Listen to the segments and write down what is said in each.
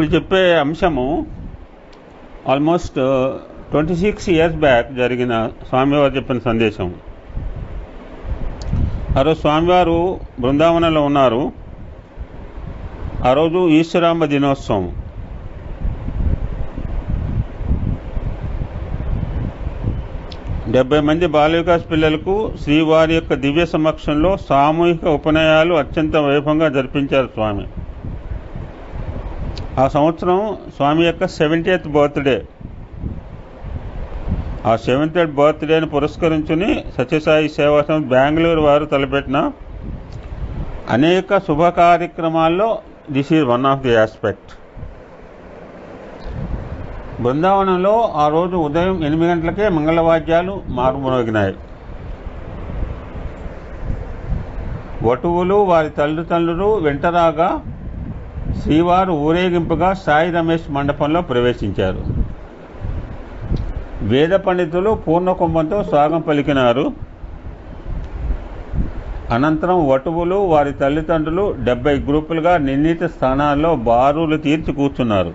ఇప్పుడు చెప్పే అంశము ఆల్మోస్ట్ 26 years బ్యాక్ జరిగిన స్వామివారు చెప్పిన సందేశం. ఆ రోజు స్వామివారు బృందావనంలో ఉన్నారు. ఆ రోజు ఈశ్వరాంబ దినోత్సవం. డెబ్బై మంది బాలవికాస్ పిల్లలకు శ్రీవారి యొక్క దివ్య సమక్షంలో సామూహిక ఉపనయనాలు అత్యంత వైభవంగా జరిపించారు స్వామి. ఆ సంవత్సరం స్వామి యొక్క 70th బర్త్డే. ఆ 70th బర్త్డేని పురస్కరించుని సత్యసాయి సేవా సంస్థ బెంగళూరు వారు తలపెట్టిన అనేక శుభ కార్యక్రమాల్లో this is one of the aspect. బృందావనంలో ఆ రోజు ఉదయం 8 గంటలకే మంగళవాద్యాలు మారుమోగినాయి. వటువులు వారి తల్లిదండ్రులు వెంటరాగా శ్రీవారు ఊరేగింపుగా సాయి రమేష్ మండపంలో ప్రవేశించారు. వేద పండితులు పూర్ణకుంభంతో స్వాగతం పలికినారు. అనంతరం వటువులు వారి తల్లిదండ్రులు 70 గ్రూపులుగా నిర్ణీత స్థానాల్లో బారులు తీర్చి కూర్చున్నారు.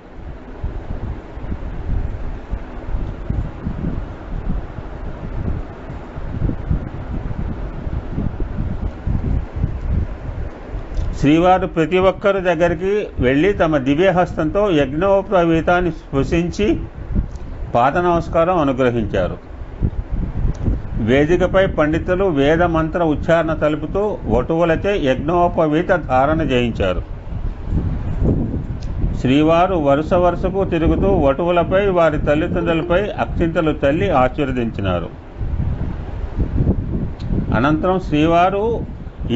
శ్రీవారు ప్రతి ఒక్కరి దగ్గరికి వెళ్ళి తమ దివ్యహస్తంతో యజ్ఞోపవీతాన్ని స్పృశించి పాద నమస్కారం అనుగ్రహించారు. వేదికపై పండితులు వేద మంత్ర ఉచ్చారణ తెలుపుతూ వటువులచే యజ్ఞోపవీత ధారణ చేయించారు. శ్రీవారు వరుస వరుసకు తిరుగుతూ వటువులపై వారి తల్లిదండ్రులపై అక్షింతలు చల్లి ఆశీర్వదించినారు. అనంతరం శ్రీవారు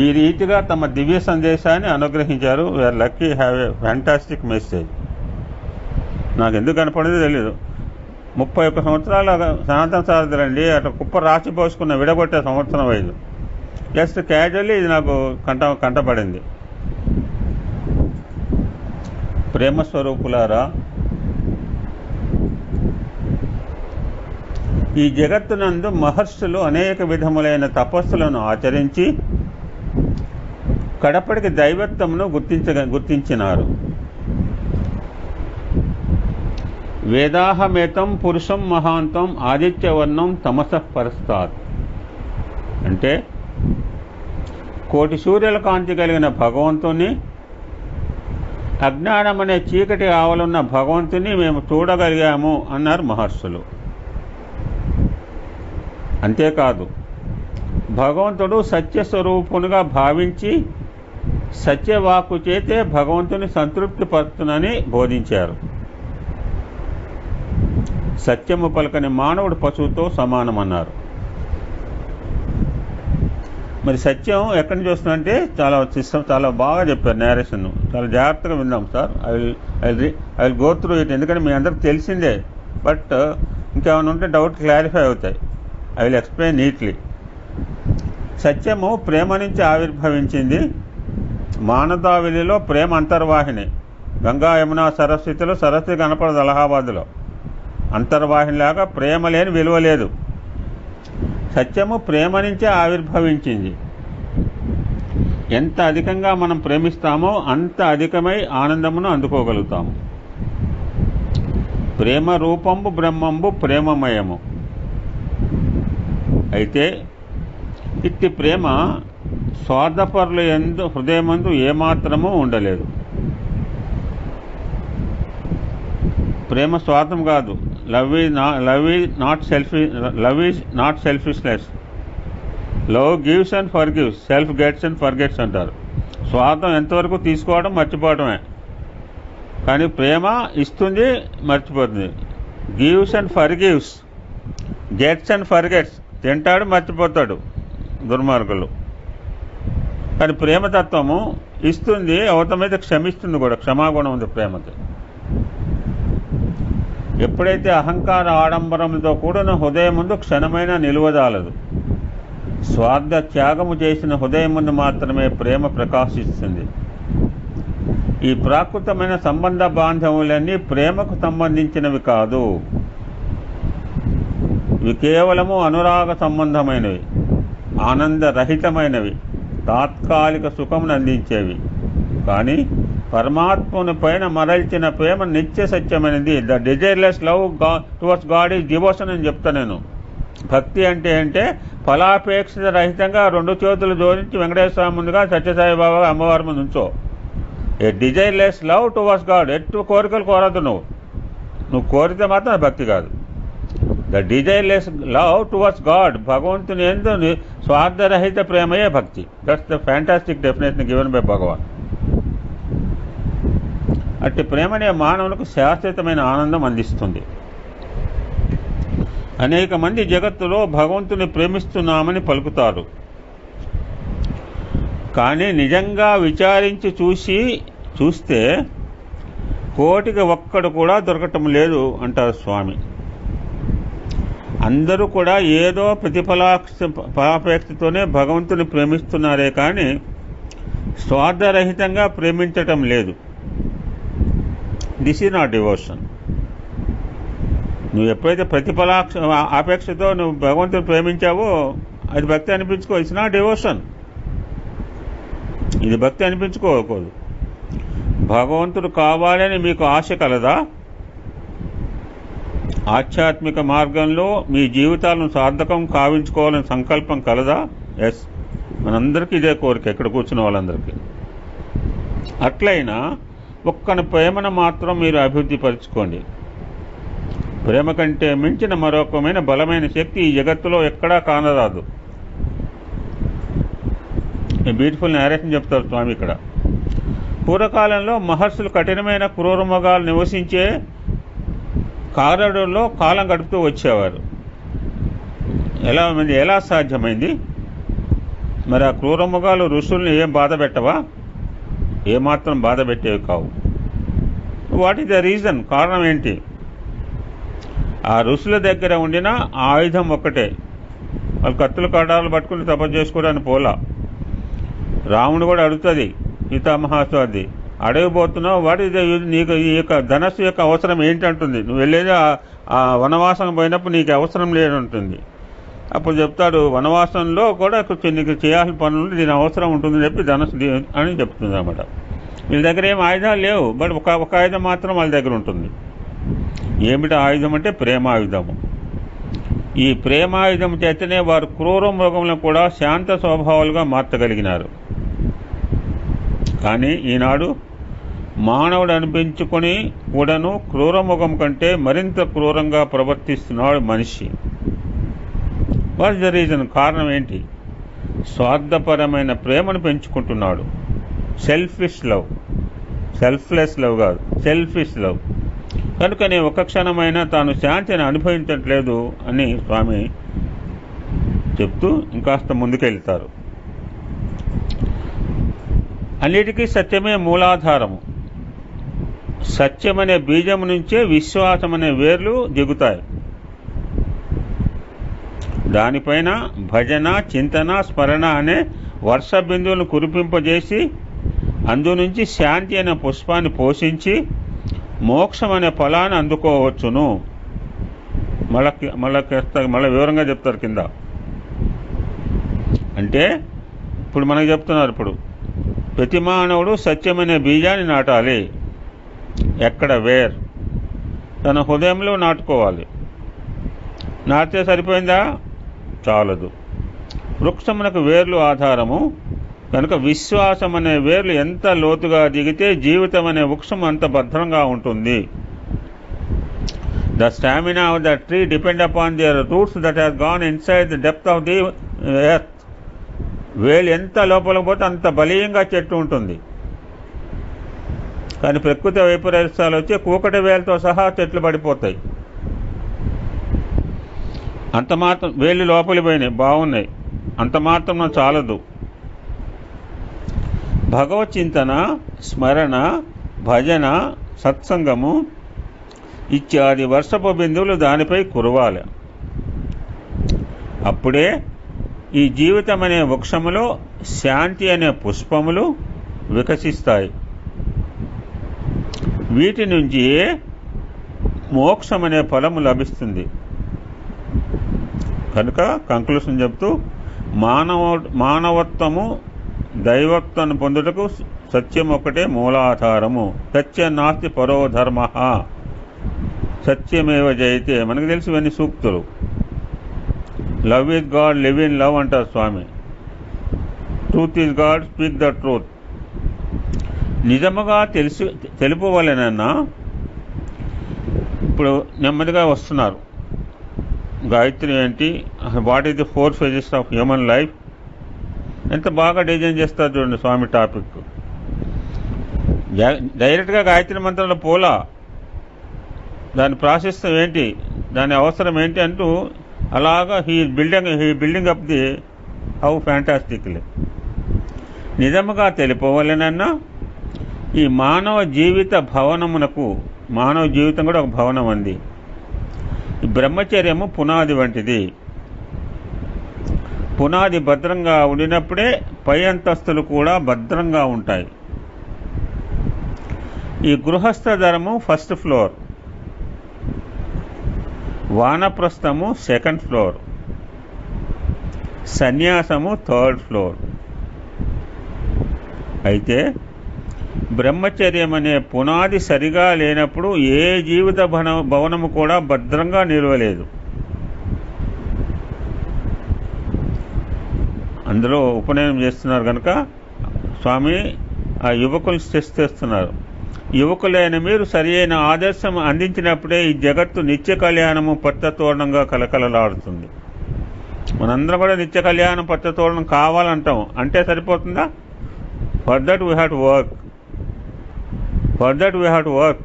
ఈ రీతిగా తమ దివ్య సందేశాన్ని అనుగ్రహించారు. We are lucky have a fantastic message. నాకు ఎందుకు కనపడేది తెలీదు. 31 సంవత్సరాల సనాతన సారథులండి. అటు కుప్ప రాసి పోసుకున్న విడగొట్టే సంవత్సరం 5 జస్ట్ క్యాజువల్లీ ఇది నాకు కంటపడింది. ప్రేమస్వరూపులారా, ఈ జగత్తునందు మహర్షులు అనేక విధములైన తపస్సులను ఆచరించి కడపటికి దైవత్వమును గుర్తించినారు. వేదాహమేతం పురుషం మహాంతం ఆదిత్యవర్ణం తమసః పరస్తాత్. అంటే కోటి సూర్యుల కాంతి కలిగిన భగవంతుని, అజ్ఞానం అనే చీకటి ఆవలున్న భగవంతుని మేము చూడగలిగాము అన్నారు మహర్షులు. అంతేకాదు, భగవంతుడు సత్యస్వరూపునిగా భావించి సత్యవాక్కు చేతే భగవంతుని సంతృప్తిపరుచునని బోధించారు. సత్యము పలకని మానవుడు పశువుతో సమానమన్నారు. మరి సత్యం ఎక్కడి నుంచి వస్తుందంటే చాలా బాగా చెప్పారు. నేరేషన్ చాలా జాగ్రత్తగా విందాం sir. I will go through it. ఎందుకంటే మీ అందరికి తెలిసిందే, బట్ ఇంకేమైనా ఉంటే డౌట్ క్లారిఫై అవుతాయి. I will explain neatly. సత్యము ప్రేమ నుంచి ఆవిర్భవించింది. మానదావిలిలో ప్రేమ అంతర్వాహిని. గంగా యమున సరస్వతిలో సరస్వతి కనపడదు. అలహాబాద్లో అంతర్వాహినిలాగా ప్రేమ లేని విలువ లేదు. సత్యము ప్రేమ నుంచే ఆవిర్భవించింది. ఎంత అధికంగా మనం ప్రేమిస్తామో అంత అధికమై ఆనందమును అందుకోగలుగుతాము. ప్రేమ రూపంబు బ్రహ్మంబు ప్రేమమయము. అయితే ఇట్టి ప్రేమ స్వార్థపరుల యందు హృదయమందు ఏమాత్రమూ ఉండలేదు. ప్రేమ స్వార్థం కాదు. Love is not selfishness. Love gives and forgives, self gets and forgets అంటారు. స్వార్థం ఎంతవరకు తీసుకోవడం మర్చిపోవడమే, కానీ ప్రేమ ఇస్తుంది మర్చిపోతుంది. Gives and forgives, gets and forgets. తింటాడు మర్చిపోతాడు దుర్మార్గులు. కానీ ప్రేమతత్వము ఇస్తుంది, అవతమైతే క్షమిస్తుంది కూడా. క్షమాగుణం ఉంది ప్రేమకి. ఎప్పుడైతే అహంకార ఆడంబరంతో కూడిన హృదయం ముందు క్షణమైనా నిలువదాలదు. స్వార్థ త్యాగము చేసిన హృదయం ముందు మాత్రమే ప్రేమ ప్రకాశిస్తుంది. ఈ ప్రాకృతమైన సంబంధ బాంధవులన్నీ ప్రేమకు సంబంధించినవి కాదు. ఇవి కేవలము అనురాగ సంబంధమైనవి, ఆనందరహితమైనవి, తాత్కాలిక సుఖమును అందించేవి. కానీ పరమాత్మని పైన మరల్చిన ప్రేమ నిత్య సత్యమైనది. The desireless love towards God is devotion అని చెప్తా నేను. భక్తి అంటే ఫలాపేక్షిత రహితంగా 2 చేతులు జోడించి వెంకటేశ్వర స్వామి ముందుగా, సత్యసాయి బాబా అమ్మవారి ముందు ఉంచో. ఏ డిజైర్లెస్ లవ్ టువర్డ్స్ గాడ్. ఎటు కోరికలు కోరద్దు. నువ్వు కోరితే మాత్రం అది భక్తి కాదు. The desireless love towards God, భగవంతుని ఎందు స్వార్థరహిత ప్రేమయే భక్తి. That's the fantastic definition given by భగవాన్. అట్టి ప్రేమనే మానవులకు శాశ్వతమైన ఆనందం అందిస్తుంది. అనేక మంది జగత్తులో భగవంతుని ప్రేమిస్తున్నామని పలుకుతారు, కానీ నిజంగా విచారించి చూస్తే 1,000,000 ఒక్కడు కూడా దొరకటం లేదు అంటారు స్వామి. అందరూ కూడా ఏదో ఫలాపేక్షతోనే భగవంతుని ప్రేమిస్తున్నారే కానీ స్వార్థరహితంగా ప్రేమించటం లేదు. This is not devotion. నువ్వు ఎప్పుడైతే ఆపేక్షతో నువ్వు భగవంతుని ప్రేమించావో అది భక్తి అనిపించుకో. It's not devotion. ఇది భక్తి అనిపించుకోకూడదు. భగవంతుడు కావాలని మీకు ఆశ కలదా? ఆధ్యాత్మిక మార్గంలో మీ జీవితాలను సార్థకం కావించుకోవాలని సంకల్పం కలదా? ఎస్, మనందరికీ ఇదే కోరిక, ఇక్కడ కూర్చున్న వాళ్ళందరికీ. అట్లయినా ఒక్కని ప్రేమను మాత్రం మీరు అభివృద్ధి పరుచుకోండి. ప్రేమ కంటే మించిన మరొకమైన బలమైన శక్తి ఈ జగత్తులో ఎక్కడా కానరాదు. బ్యూటిఫుల్ నేరేషన్ చెప్తారు స్వామి ఇక్కడ. పూర్వకాలంలో మహర్షులు కఠినమైన క్రూరమృగాలు నివసించే కారడుల్లో కాలం గడుపుతూ వచ్చేవారు. ఎలా సాధ్యమైంది? మరి ఆ క్రూరమృగాలు ఋషుల్ని ఏం బాధ పెట్టవా? ఏమాత్రం బాధ పెట్టేవి కావు. What is the reason? కారణం ఏంటి? ఆ ఋషుల దగ్గర ఉండిన ఆయుధం ఒక్కటే. వాళ్ళు కత్తులు కడాలు పట్టుకుని తపస్సు చేసుకోవడానికి పోలా. రాముడు కూడా అడుగుతుంది సీతామహాస్వాది, అడగబోతున్నావు, వాటి నీకు ఈ యొక్క ధనస్సు యొక్క అవసరం ఏంటంటుంది. నువ్వు వెళ్ళేది ఆ వనవాసం పోయినప్పుడు నీకు అవసరం లేదంటుంది. అప్పుడు చెప్తాడు, వనవాసంలో కూడా నీకు చేయాల్సిన పనులు దీని అవసరం ఉంటుందని చెప్పి ధనస్సు అని చెప్తుంది అన్నమాట. వీళ్ళ దగ్గర ఏం ఆయుధాలు లేవు, బట్ ఒక ఆయుధం మాత్రం వాళ్ళ దగ్గర ఉంటుంది. ఏమిటి ఆయుధం అంటే ప్రేమాయుధము. ఈ ప్రేమాయుధం చేతనే వారు క్రూర మృగములను కూడా శాంత స్వభావాలుగా మార్చగలిగినారు. కానీ ఈనాడు మానవుడు అనిపించుకొని కూడాను క్రూరముఖం కంటే మరింత క్రూరంగా ప్రవర్తిస్తున్నాడు మనిషి. What is the reason? కారణం ఏంటి? స్వార్థపరమైన ప్రేమను పెంచుకుంటున్నాడు. సెల్ఫిష్ లవ్, సెల్ఫ్లెస్ లవ్ కాదు, సెల్ఫిష్ లవ్. కనుకనే ఒక్క క్షణమైనా తాను శాంతిని అనుభవించట్లేదు అని స్వామి చెప్తూ ఇంకాస్త ముందుకెళ్తారు. అన్నిటికీ సత్యమే మూలాధారము. సత్యమనే బీజం నుంచే విశ్వాసం అనే వేర్లు దిగుతాయి. దానిపైన భజన, చింతన, స్మరణ అనే వర్ష బిందువులను కురిపింపజేసి అందు నుంచి శాంతి అనే పుష్పాన్ని పోషించి మోక్షం అనే ఫలాన్ని అందుకోవచ్చును. మళ్ళీ వివరంగా చెప్తారు కింద. అంటే ఇప్పుడు మనకు చెప్తున్నారు, ఇప్పుడు ప్రతి మానవుడు సత్యమనే బీజాన్ని నాటాలి. ఎక్కడ? వేర్, తన హృదయంలో నాటుకోవాలి. నాటితే సరిపోయిందా? చాలదు. వృక్షమునకు వేర్లు ఆధారము కనుక విశ్వాసం అనే వేర్లు ఎంత లోతుగా దిగితే జీవితం అనే వృక్షం అంత భద్రంగా ఉంటుంది. The stamina of the tree depend upon their roots that has gone inside the depth of the earth. వేలు ఎంత లోపలికి పోతే అంత బలీయంగా చెట్టు ఉంటుంది. కానీ ప్రకృతి వైపరీత్యాలు వచ్చి కూకటి వేలతో సహా చెట్లు పడిపోతాయి. అంత మాత్రం వేళ్ళు లోపలి పోయినాయి, బాగున్నాయి, అంత మాత్రం చాలదు. భగవత్ చింతన, స్మరణ, భజన, సత్సంగము ఇత్యాది వర్షపు బిందువులు దానిపై కురవాలి. అప్పుడే ఈ జీవితం అనే వృక్షములో శాంతి అనే పుష్పములు వికసిస్తాయి. వీటి నుంచి మోక్షం అనే ఫలము లభిస్తుంది. కనుక కంక్లూషన్ చెప్తూ మానవత్వము దైవత్వాన్ని పొందుటకు సత్యం ఒక్కటే మూలాధారము. సత్యం నాస్తి పరో ధర్మ, సత్యమేవ జయతే. మనకు తెలిసి ఇవన్నీ సూక్తులు. Love is God, live in love అంటారు Swami. Truth is God, speak the truth. నిజముగా తెలుపవలెనన్నా ఇప్పుడు నెమ్మదిగా వస్తున్నారు. గాయత్రి ఏంటి, what is the 4 phases of human life, ఎంత బాగా డిజైన్ చేస్తారు చూడండి స్వామి టాపిక్. డైరెక్ట్గా గాయత్రి మంత్రంలో పోలా, దాని ప్రాసెస్ ఏంటి, దాని అవసరం ఏంటి అంటూ అలాగా he building up the how fantastically. నిజముగా తెలుపవలెనన్నా ఈ మానవ జీవిత భవనమునకు, మానవ జీవితం కూడా ఒక భవనం అంది. ఈ బ్రహ్మచర్యము పునాది వంటిది. పునాది భద్రంగా ఉండినప్పుడే పై అంతస్తులు కూడా భద్రంగా ఉంటాయి. ఈ గృహస్థ ధర్మము 1st ఫ్లోర్, వానప్రస్థము 2nd ఫ్లోర్, సన్యాసము 3rd ఫ్లోర్. అయితే బ్రహ్మచర్యం అనే పునాది సరిగా లేనప్పుడు ఏ జీవిత భవనము కూడా భద్రంగా నిలవలేదు. అందులో ఉపనయనం చేస్తున్నారు కనుక స్వామి ఆ యువకులు స్ట్రెస్ చేస్తున్నారు. యువకులైన మీరు సరి అయిన ఆదర్శం అందించినప్పుడే ఈ జగత్తు నిత్య కళ్యాణము పచ్చతోరణంగా కలకలలాడుతుంది. మనందరం కూడా నిత్య కళ్యాణం పచ్చతోరణం కావాలంటాం, అంటే సరిపోతుందా? For that we have to work.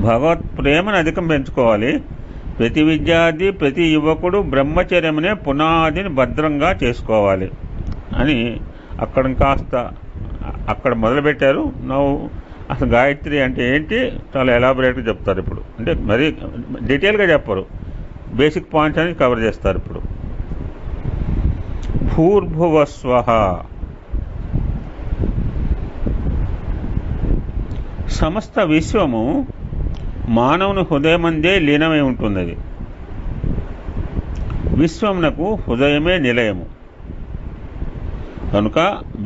భగవత్ ప్రేమను అధికం పెంచుకోవాలి. ప్రతి విద్యార్థి, ప్రతి యువకుడు బ్రహ్మచర్యమునే పునాదిని భద్రంగా చేసుకోవాలి అని అక్కడ మొదలుపెట్టారు. అసలు గాయత్రి అంటే ఏంటి చాలా ఎలాబొరేట్గా చెప్తారు ఇప్పుడు. అంటే మరీ డీటెయిల్గా చెప్పరు, బేసిక్ పాయింట్స్ అనేది కవర్ చేస్తారు ఇప్పుడు. భూర్భువస్వః. సమస్త విశ్వము మానవుని హృదయమందే లీనమై ఉంటున్నది. విశ్వమునకు హృదయమే నిలయము కనుక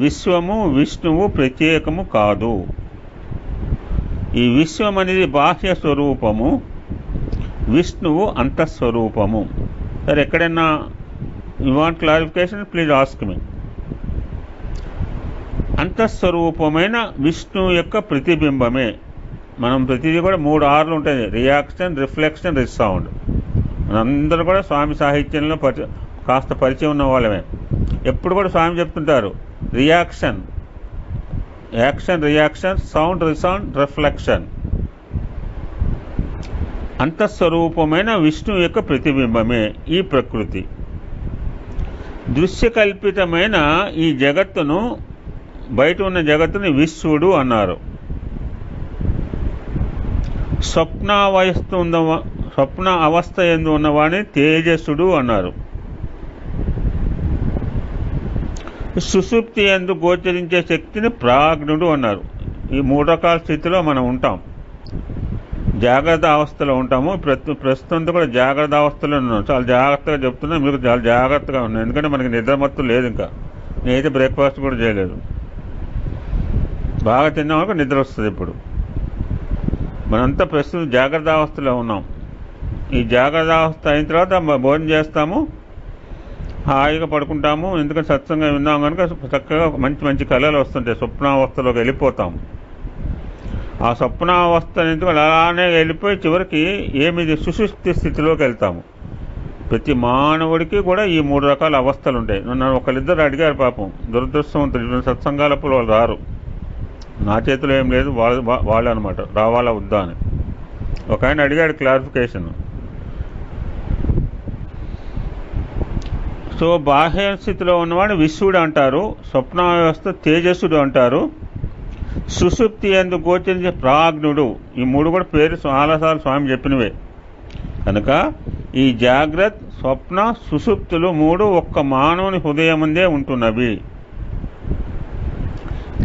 విశ్వము విష్ణువు ప్రత్యేకము కాదు. ఈ విశ్వం అనేది బాహ్య స్వరూపము, విష్ణువు అంతఃస్వరూపము. సరే, ఎక్కడైనా you want clarification please ask me. అంతఃస్వరూపమైన విష్ణువు యొక్క ప్రతిబింబమే. మనం ప్రతిదీ కూడా 3 R'లు ఉంటాయి: రియాక్షన్, రిఫ్లెక్షన్, రిసౌండ్. మనందరూ కూడా స్వామి సాహిత్యంలో కాస్త పరిచయం ఉన్న వాళ్ళమే. ఎప్పుడు కూడా స్వామి చెప్తుంటారు reaction, action, reaction, sound, resound, reflection. అంతఃస్వరూపమైన విష్ణువు యొక్క ప్రతిబింబమే ఈ ప్రకృతి. దృశ్యకల్పితమైన ఈ జగత్తును, బయట ఉన్న జగత్తుని విశ్వడు అన్నారు. స్వప్న అవస్థ యందు ఉన్నవాడిని తేజస్సుడు అన్నారు. సుషుప్తి యందు గోచరించే శక్తిని ప్రాజ్ఞుడు అన్నారు. ఈ 3 రకాల స్థితిలో మనం ఉంటాం. జాగ్రత్త అవస్థలో ఉంటాము. ప్రస్తుతం కూడా జాగ్రత్త అవస్థలో ఉన్నాం. చాలా జాగ్రత్తగా చెప్తున్నా, మీకు చాలా జాగ్రత్తగా ఉన్నాను. ఎందుకంటే మనకి నిద్రమత్తు లేదు. ఇంకా నేనైతే బ్రేక్ఫాస్ట్ కూడా చేయలేదు. బాగా తిన్నాక నిద్ర వస్తుంది. ఇప్పుడు మనంతా ప్రస్తుతం జాగ్రత్త అవస్థలో ఉన్నాం. ఈ జాగ్రత్త అవస్థ అయిన తర్వాత భోజనం చేస్తాము, హాయిగా పడుకుంటాము. ఎందుకంటే సత్సంగా విన్నాం కనుక చక్కగా మంచి మంచి కళలు వస్తుంటాయి. స్వప్నావస్థలోకి వెళ్ళిపోతాము. ఆ స్వప్నావస్థ ఎందుకు అలానే వెళ్ళిపోయి చివరికి ఏమిది సుషుప్తి స్థితిలోకి వెళ్తాము. ప్రతి మానవుడికి కూడా ఈ 3 రకాల అవస్థలు ఉంటాయి. నన్ను ఒకరిద్దరు అడిగారు, పాపం దురదృష్టవంతులు, సత్సంగాలప్పుడు వాళ్ళు రారు. నా చేతిలో ఏం లేదు, వాళ్ళు అనమాట, రావాలా వద్దా అని. ఒక ఆయన అడిగాడు క్లారిఫికేషన్. సో బాహ్య స్థితిలో ఉన్నవాడు విశ్వడు అంటారు, స్వప్నావస్థ తేజస్సుడు అంటారు, సుషుప్తి యందు గోచరించే ప్రాజ్ఞుడు. ఈ 3 కూడా పేరు చాలాసార్లు స్వామి చెప్పినవే. కనుక ఈ జాగ్రత్త, స్వప్న, సుషుప్తులు 3 ఒక్క మానవుని హృదయముందే ఉంటున్నవి.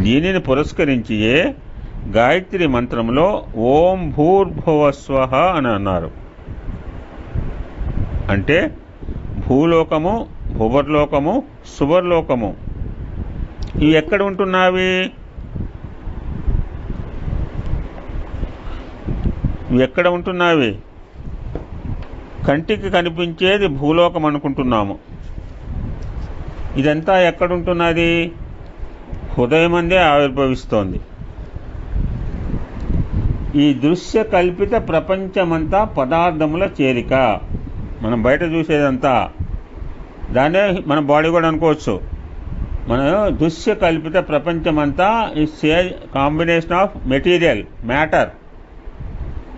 దీనిని పురస్కరించియే గాయత్రి మంత్రంలో ఓం భూర్భువస్వః అని అన్నారు. అంటే భూలోకము, భువర్లోకము, సువర్లోకము ఇవి ఎక్కడ ఉంటున్నావి? ఇవి ఎక్కడ ఉంటున్నావి? కంటికి కనిపించేది భూలోకం అనుకుంటున్నాము. ఇదంతా ఎక్కడుంటున్నది? హృదయమందే ఆవిర్భవిస్తోంది. ఈ దృశ్య కల్పిత ప్రపంచమంతా పదార్థముల చేరిక. మనం బయట చూసేదంతా దాన్నే మన బాడీ కూడా అనుకోవచ్చు. మన దృశ్య కల్పిత ప్రపంచమంతా it's a combination of material, matter.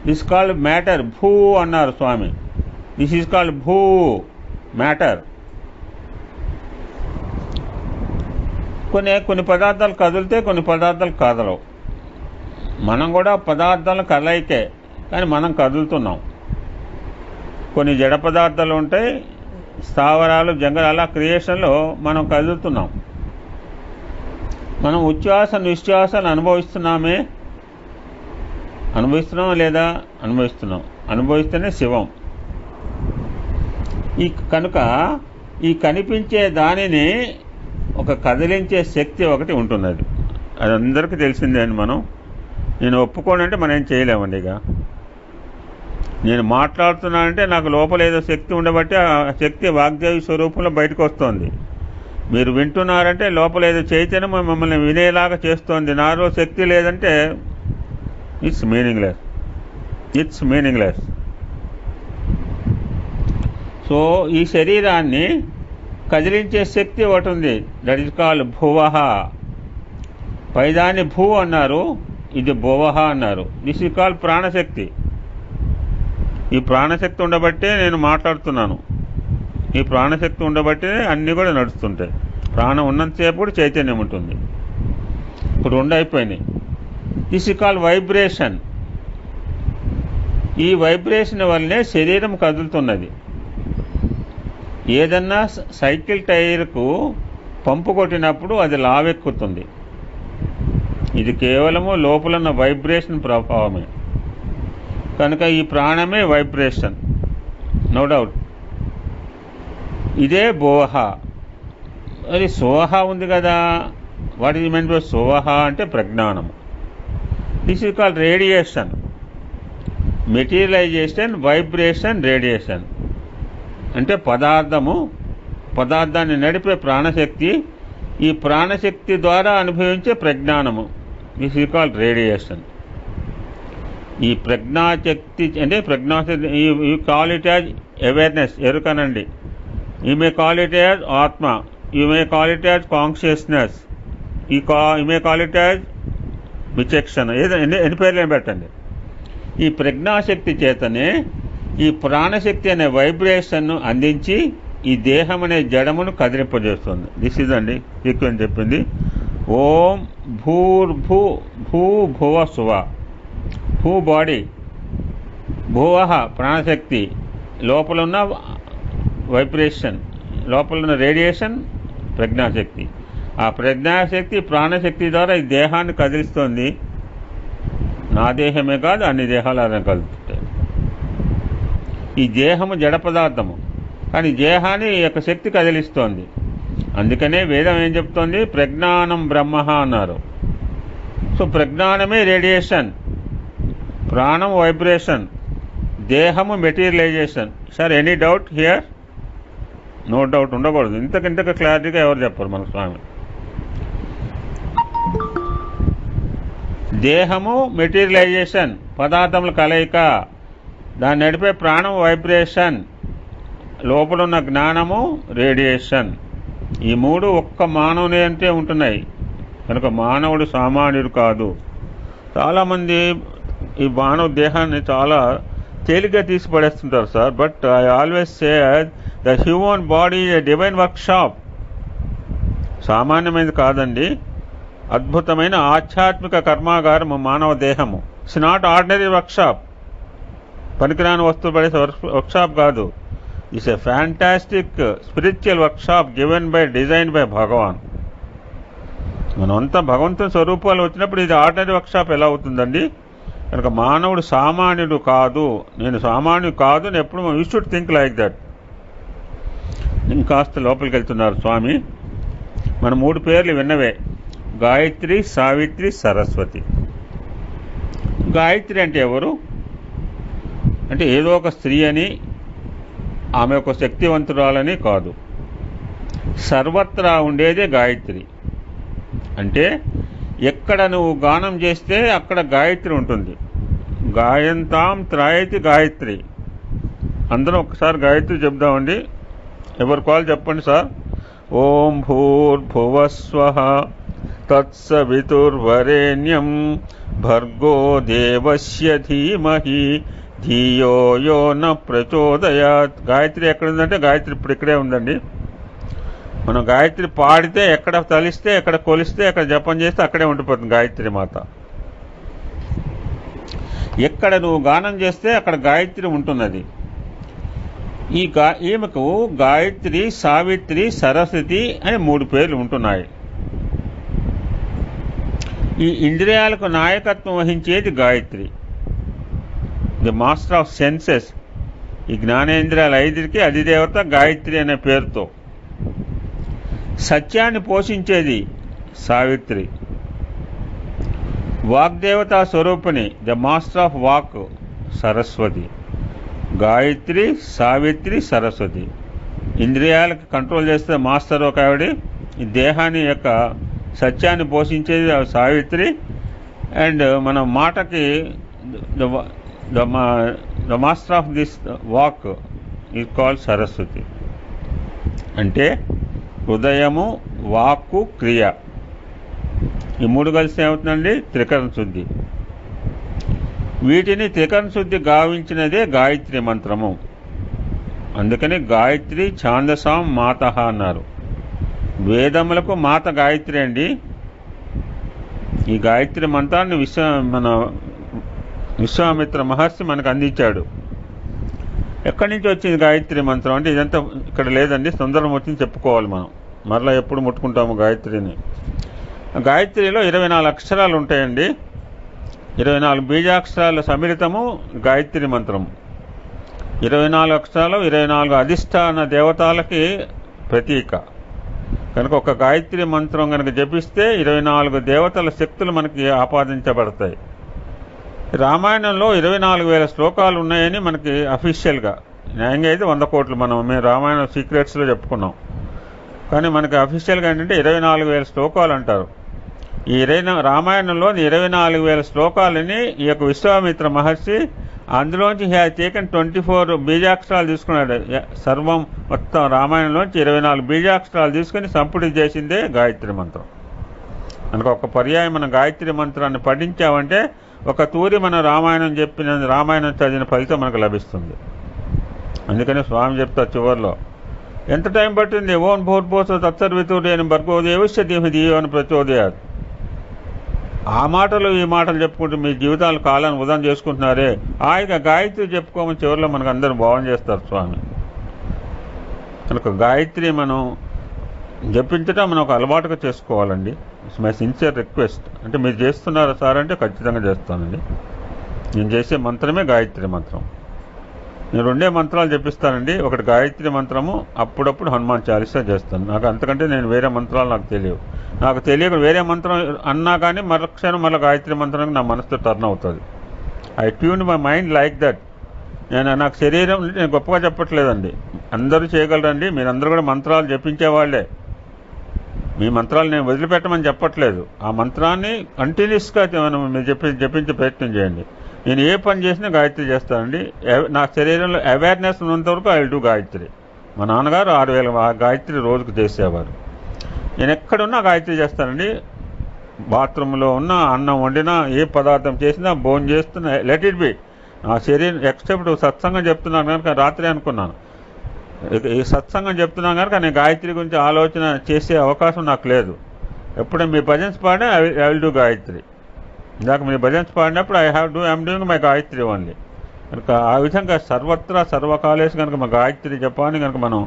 This called matter. భూ అన్నారు స్వామి. దిస్ ఈజ్ కాల్డ్ భూ, మ్యాటర్. కొన్ని పదార్థాలు కదిలితే కొన్ని పదార్థాలు కదలవు. మనం కూడా పదార్థాలు కదలైకే, కానీ మనం కదులుతున్నాం. కొన్ని జడ పదార్థాలు ఉంటాయి, స్థావరాలు, జంగలాల క్రియేషన్లో మనం కదులుతున్నాం. మనం ఉచ్ఛ్వాస నిశ్వాసాలు అనుభవిస్తున్నామా లేదా? అనుభవిస్తేనే శివం. కనుక ఈ కనిపించే దానిని ఒక కదిలించే శక్తి ఒకటి ఉంటున్నది. అది అందరికీ తెలిసిందే అని నేను ఒప్పుకోనంటే మనం ఏం చేయలేమండి. ఇక నేను మాట్లాడుతున్నానంటే నాకు లోపల ఏదో శక్తి ఉండబట్టి ఆ శక్తి వాగ్దేవి స్వరూపంలో బయటకు వస్తుంది. మీరు వింటున్నారంటే లోపల ఏదో చైతన్యం మమ్మల్ని వినేలాగా చేస్తోంది. నాలో శక్తి లేదంటే ఇట్స్ మీనింగ్లెస్. సో ఈ శరీరాన్ని కదిలించే శక్తి ఒకటి ఉంది. దట్ ఈజ్ కాల్డ్ భువః. పైదాన్ని భూ అన్నారు, ఇది భువః అన్నారు. దిస్ ఈజ్ కాల్డ్ ప్రాణశక్తి. ఈ ప్రాణశక్తి ఉండబట్టే నేను మాట్లాడుతున్నాను. ఈ ప్రాణశక్తి ఉండబట్టే అన్నీ కూడా నడుస్తుంటాయి. ప్రాణం ఉన్నంతసేపు కూడా చైతన్యం ఉంటుంది. ఇప్పుడు రెండు అయిపోయినాయి. This is called vibration. ఈ వైబ్రేషన్ వల్లనే శరీరం కదులుతున్నది. ఏదన్నా సైకిల్ టైర్కు పంపు కొట్టినప్పుడు అది లావెక్కుతుంది. ఇది కేవలము లోపలున్న వైబ్రేషన్ ప్రభావమే. కనుక ఈ ప్రాణమే వైబ్రేషన్, నో డౌట్. ఇదే భువః. అది సోహ ఉంది కదా. వాట్ ఈజ్ మీన్ బై సోహ అంటే ప్రజ్ఞానం. This is called radiation, materialization, vibration, radiation. అంటే పదార్థాన్ని నడిపే ప్రాణశక్తి, ఈ ప్రాణశక్తి ద్వారా అనుభవించే ప్రజ్ఞానము. This is called radiation. ఈ ప్రజ్ఞాశక్తి అంటే ప్రజ్ఞాశక్తి, you call it as awareness, ఎరుకనండి. You may call it as ఆత్మ, you may call it as consciousness, you may call it as విచక్షణ, ఏదో ఎన్ని పేర్లు పెట్టండి. ఈ ప్రజ్ఞాశక్తి చేతనే ఈ ప్రాణశక్తి అనే వైబ్రేషన్ను అందించి ఈ దేహం అనే జడమును కదిలింపజేస్తుంది. దిస్ ఇస్ అండి సీక్వెన్స్ చెప్పింది. ఓం భూర్భూ భువ సువ. భూ బాడీ, భువః ప్రాణశక్తి, లోపలున్న వైబ్రేషన్, లోపలున్న రేడియేషన్ ప్రజ్ఞాశక్తి. ఆ ప్రజ్ఞాశక్తి ప్రాణశక్తి ద్వారా ఈ దేహాన్ని కదిలిస్తుంది. నా దేహమే కాదు, అన్ని దేహాలు అలా కదులుతుంటాయి. ఈ దేహము జడ పదార్థము, కానీ దేహాన్ని యొక్క శక్తి కదిలిస్తోంది. అందుకనే వేదం ఏం చెప్తోంది? ప్రజ్ఞానం బ్రహ్మ అన్నారు. సో ప్రజ్ఞానమే రేడియేషన్, ప్రాణం వైబ్రేషన్, దేహము materialisation. Sir any doubt here? No doubt ఉండకూడదు. ఇంతకింతకు క్లారిటీగా ఎవరు చెప్పరు మన స్వామి. దేహము మెటీరియలైజేషన్, పదార్థముల కలయిక, దాన్ని నడిపే ప్రాణం వైబ్రేషన్, లోపలున్న జ్ఞానము రేడియేషన్. ఈ మూడు ఒక్క మానవుని అంటే ఉంటున్నాయి. కనుక మానవుడు సామాన్యుడు కాదు. చాలామంది ఈ మానవ దేహాన్ని చాలా తేలిగ్గా తీసి పడేస్తుంటారు sir. But I always say the human body is a divine workshop. సామాన్యమైనది కాదండి, అద్భుతమైన ఆధ్యాత్మిక కర్మాగారం మానవ దేహము. ఇట్స్ నాట్ ఆర్డినరీ వర్క్షాప్, పనికిరాని వస్తువు పడేసే వర్క్షాప్ కాదు. It's a fantastic spiritual workshop given by design by Bhagavan. మనమంతా భగవంతుని స్వరూపాలు వచ్చినప్పుడు ఇది ఆర్డినరీ వర్క్షాప్ ఎలా అవుతుందండి? కనుక మానవుడు సామాన్యుడు కాదు. నేను సామాన్యుడు కాదు అని ఎప్పుడు you should think like that. ఇంకాస్త లోపలికి వెళ్తున్నారు స్వామి. మన 3 పేర్లు విన్నవే. గాయత్రి, సావిత్రి, సరస్వతి. గాయత్రి అంటే ఎవరు అంటే ఏదో ఒక స్త్రీ అని, ఆమె ఒక శక్తివంతురాలని కాదు. సర్వత్రా ఉండేదే గాయత్రి. అంటే ఎక్కడ నువ్వు గానం చేస్తే అక్కడ గాయత్రి ఉంటుంది. గాయంతాం త్రాయతి గాయత్రి. అందరం ఒకసారి గాయత్రి చెప్దామండి. ఎవరి కాల్ చెప్పండి సార్. ఓం భూర్భువస్వః తత్సవితుర్వరేణ్యం భర్గో దేవస్య ధీమహి ధియో యో న ప్రచోదయాత్. గాయత్రి ఎక్కడుందంటే గాయత్రి ఇప్పుడు ఇక్కడే ఉందండి. మనం గాయత్రి పాడితే ఎక్కడ తలిస్తే, ఎక్కడ కొలిస్తే, ఎక్కడ జపం చేస్తే అక్కడే ఉండిపోతుంది గాయత్రి మాత. ఎక్కడ నువ్వు గానం చేస్తే అక్కడ గాయత్రి ఉంటున్నది. ఈమెకు గాయత్రి, సావిత్రి, సరస్వతి అని 3 పేర్లు ఉంటున్నాయి. ఈ ఇంద్రియాలకు నాయకత్వం వహించేది Gayatri, the master of senses. ఈ జ్ఞానేంద్రియాల 5కి అధిదేవత గాయత్రి అనే పేరుతో. సత్యాన్ని పోషించేది సావిత్రి. వాగ్దేవతా స్వరూపిణి, the master of walk, Saraswati. Gayatri, Savitri, Saraswati. ఇంద్రియాలకు కంట్రోల్ చేస్తే మాస్టర్ ఒక ఆవిడ. ఈ దేహాన్ని యొక్క సత్యాన్ని పోషించేది సావిత్రి. అండ్ మన మాటకి the master of this walk is called Saraswati. అంటే హృదయము, వాక్కు, క్రియ, ఈ 3 కలిసి ఏమవుతుందండి? త్రికరణ శుద్ధి. వీటిని త్రికరణ శుద్ధి గావించినదే గాయత్రి మంత్రము. అందుకని గాయత్రి ఛాందసాం మాత అన్నారు. వేదములకు మాత గాయత్రి అండి. ఈ గాయత్రి మంత్రాన్ని విశ్వామిత్ర మహర్షి మనకు అందించాడు. ఎక్కడి నుంచి వచ్చింది గాయత్రి మంత్రం అంటే ఇదంతా ఇక్కడ లేదండి, సుందరమూర్తిని చెప్పుకోవాలి మనం. మరలా ఎప్పుడు ముట్టుకుంటాము గాయత్రిని. గాయత్రిలో 24 అక్షరాలు ఉంటాయండి. 24 బీజాక్షరాల సమిళితము గాయత్రి మంత్రము. 24 అక్షరాలు 24 అధిష్టాన దేవతలకి ప్రతీక. కనుక ఒక గాయత్రి మంత్రం కనుక జపిస్తే 24 దేవతల శక్తులు మనకి ఆపాదించబడతాయి. రామాయణంలో 24,000 శ్లోకాలు ఉన్నాయని మనకి అఫీషియల్గా, న్యాయంగా అయితే 100 కోట్లు మేము రామాయణ సీక్రెట్స్లో చెప్పుకున్నాం. కానీ మనకి అఫీషియల్గా ఏంటంటే 24,000 శ్లోకాలు అంటారు. ఈ రామాయణంలో 24,000 శ్లోకాలని ఈ యొక్క విశ్వామిత్ర మహర్షి అందులోంచి హ్యాస్ టేకన్ 24 బీజాక్షరాలు తీసుకున్నాడు. సర్వం మొత్తం రామాయణంలోంచి 24 బీజాక్షరాలు తీసుకుని సంపుటి చేసిందే గాయత్రి మంత్రం. మనకు ఒక పర్యాయం మనం గాయత్రి మంత్రాన్ని పఠించామంటే ఒక తూరి మనం రామాయణం చదివిన ఫలితం మనకు లభిస్తుంది. అందుకని స్వామి చెప్తారు చివరిలో, ఎంత టైం పట్టింది? ఓం భూర్భువస్వ తత్సర్వితుర్వరేణ్యం అని భర్గోదేవస్య ధీమహి ధియో న ప్రచోదయాత్. ఆ మాటలు ఈ మాటలు చెప్పుకుంటూ మీ జీవితాలు కాలాన్ని వృధా చేసుకుంటున్నారే, హాయిగా గాయత్రి చెప్పుకోమని చివరిలో మనకు అందరూ భావన చేస్తారు స్వామి. కనుక గాయత్రి మనం జపించడం మనం ఒక అలవాటుగా చేసుకోవాలండి. It's my sincere request. అంటే మీరు చేస్తున్నారా సార్ అంటే ఖచ్చితంగా చేస్తానండి. నేను చేసే మంత్రమే గాయత్రి మంత్రం. నేను 2 మంత్రాలు జపిస్తానండి. ఒకటి గాయత్రి మంత్రము, అప్పుడప్పుడు హనుమాన్ చాలీసా చేస్తాను. నాకు అంతకంటే నేను వేరే మంత్రాలు నాకు తెలియవు. నాకు తెలియక వేరే మంత్రం అన్నా కానీ మరుక్షణం మళ్ళీ గాయత్రి మంత్రానికి నా మనసుతో టర్న్ అవుతుంది. I tune my mind like that. నాకు శరీరం నేను గొప్పగా చెప్పట్లేదండి, అందరూ చేయగలరండి. మీరందరూ కూడా మంత్రాలు జపించేవాళ్లే. మీ మంత్రాలు నేను వదిలిపెట్టమని చెప్పట్లేదు. ఆ మంత్రాన్ని కంటిన్యూస్గా మీరు జపించే ప్రయత్నం చేయండి. నేను ఏ పని చేసినా గాయత్రి చేస్తానండి. నా శరీరంలో అవేర్నెస్ ఉన్నంత వరకు ఐ విల్ డూ గాయత్రి. మా నాన్నగారు 6,000 గాయత్రి రోజుకు చేసేవారు. నేను ఎక్కడున్నా గాయత్రి చేస్తానండి. బాత్రూంలో ఉన్నా, అన్నం వండినా, ఏ పదార్థం చేసినా, భోజనం చేస్తున్నా, లెట్ ఇట్ బి. నా శరీరం ఎక్సెప్ట్ సత్సంగం చెప్తున్నాను కనుక రాత్రి అనుకున్నాను, ఈ సత్సంగం చెప్తున్నాను కనుక నేను గాయత్రి గురించి ఆలోచన చేసే అవకాశం నాకు లేదు. ఎప్పుడైనా మీ భజన్స్ పాడినా ఐ విల్ డూ గాయత్రి. ఇందాక మీరు భజన్స్ పాడినప్పుడు I'm doing my Gayatri only. కనుక ఆ విధంగా సర్వత్రా సర్వకాలేసి కనుక మా గాయత్రి జపాన్ని కనుక మనం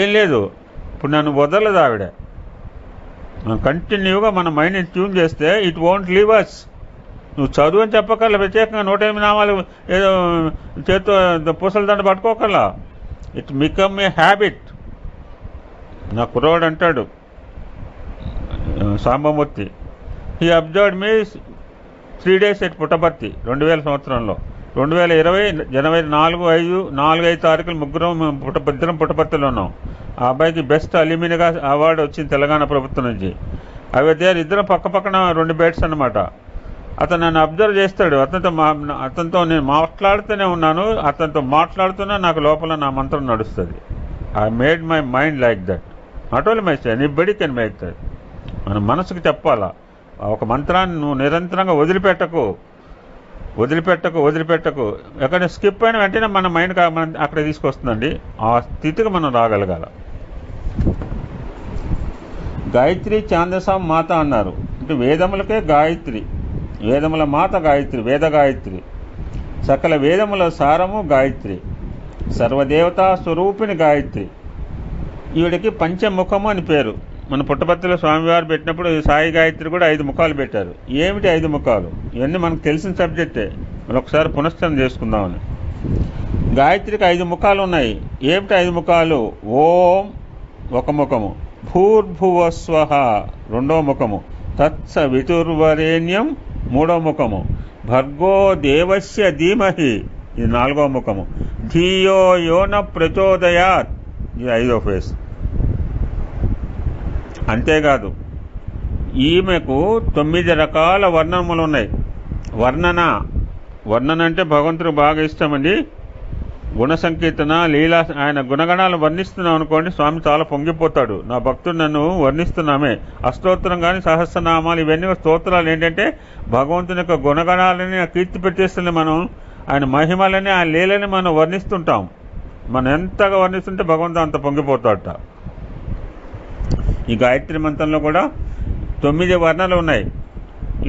ఏం లేదు. ఇప్పుడు నన్ను వదలదు ఆవిడ. మనం కంటిన్యూగా మన మైండ్ని ట్యూన్ చేస్తే ఇట్ వోంట్ లీవ్ అస్. నువ్వు చదువు అని చెప్పకల్లా, ప్రత్యేకంగా 108 నామాలు ఏదో చేత్తో పూసల దండ పట్టుకోకల్లా. It become a habit. నా కుర్రవాడు అంటాడు, Sambamurthy. He observed me 3 days at Puttaparthi 2000 సంవత్సరంలో. 2020 జనవరి 4-5 తారీఖులు ఇద్దరం పుట్టపర్తిలో ఉన్నాం. ఆ అబ్బాయికి బెస్ట్ అల్యూమినిగా అవార్డు వచ్చింది తెలంగాణ ప్రభుత్వం నుంచి. అవి ఇద్దరం పక్క పక్కన 2 బెడ్స్ అన్నమాట. అతను నన్ను అబ్జర్వ్ చేస్తాడు. అతనితో నేను మాట్లాడుతూనే ఉన్నాను, అతనితో మాట్లాడుతున్నా నాకు లోపల నా మంత్రం నడుస్తుంది. I made my mind like that. Not only my self, anybody can make that. మన మనసుకు చెప్పాలా, ఒక మంత్రాన్ని నువ్వు నిరంతరంగా వదిలిపెట్టకు. ఎక్కడ స్కిప్ అయిన వెంటనే మన మైండ్ అక్కడ తీసుకొస్తుందండి. ఆ స్థితికి మనం రాగలగాల. గాయత్రి ఛాందసాం మాత అన్నారు. అంటే వేదములకే గాయత్రి, వేదముల మాత గాయత్రి, వేద గాయత్రి. సకల వేదముల సారము గాయత్రి, సర్వదేవతా స్వరూపిణి గాయత్రి. ఈవిడికి పంచముఖము అని పేరు. మన పుట్టపర్తిలో స్వామివారు పెట్టినప్పుడు సాయి గాయత్రి కూడా 5 ముఖాలు పెట్టారు. ఏమిటి 5 ముఖాలు? ఇవన్నీ మనకు తెలిసిన సబ్జెక్టే, మనం ఒకసారి పునశ్చరణ చేసుకుందామని. గాయత్రికి 5 ముఖాలు ఉన్నాయి. ఏమిటి 5 ముఖాలు? ఓం ఒక ముఖము, భూర్భువస్వః రెండో ముఖము, తత్సవితుర్వరేణ్యం మూడో ముఖము, భర్గో దేవస్య ధీమహి ఇది 4వ ముఖము, ధియో యోన ప్రచోదయాత్ ఇది 5వ ఫేస్. అంతేకాదు ఈమెకు 9 రకాల వర్ణములు ఉన్నాయి. వర్ణన అంటే భగవంతుడికి బాగా ఇష్టమండి. గుణ సంకీర్తన, లీలా, ఆయన గుణగణాలు వర్ణిస్తున్నాం అనుకోండి, స్వామి చాలా పొంగిపోతాడు. నా భక్తుడు నన్ను వర్ణిస్తున్నామే. అష్టోత్తరం కానీ సహస్రనామాలు ఇవన్నీ స్తోత్రాలు ఏంటంటే భగవంతుని యొక్క గుణగణాలని కీర్తి పెట్టేస్తుంది. మనం ఆయన మహిమలని, ఆయన లీలని మనం వర్ణిస్తుంటాం. మనం ఎంతగా వర్ణిస్తుంటే భగవంతుడు అంత పొంగిపోతాడట. ఈ గాయత్రి మంత్రంలో కూడా 9 వర్ణాలు ఉన్నాయి.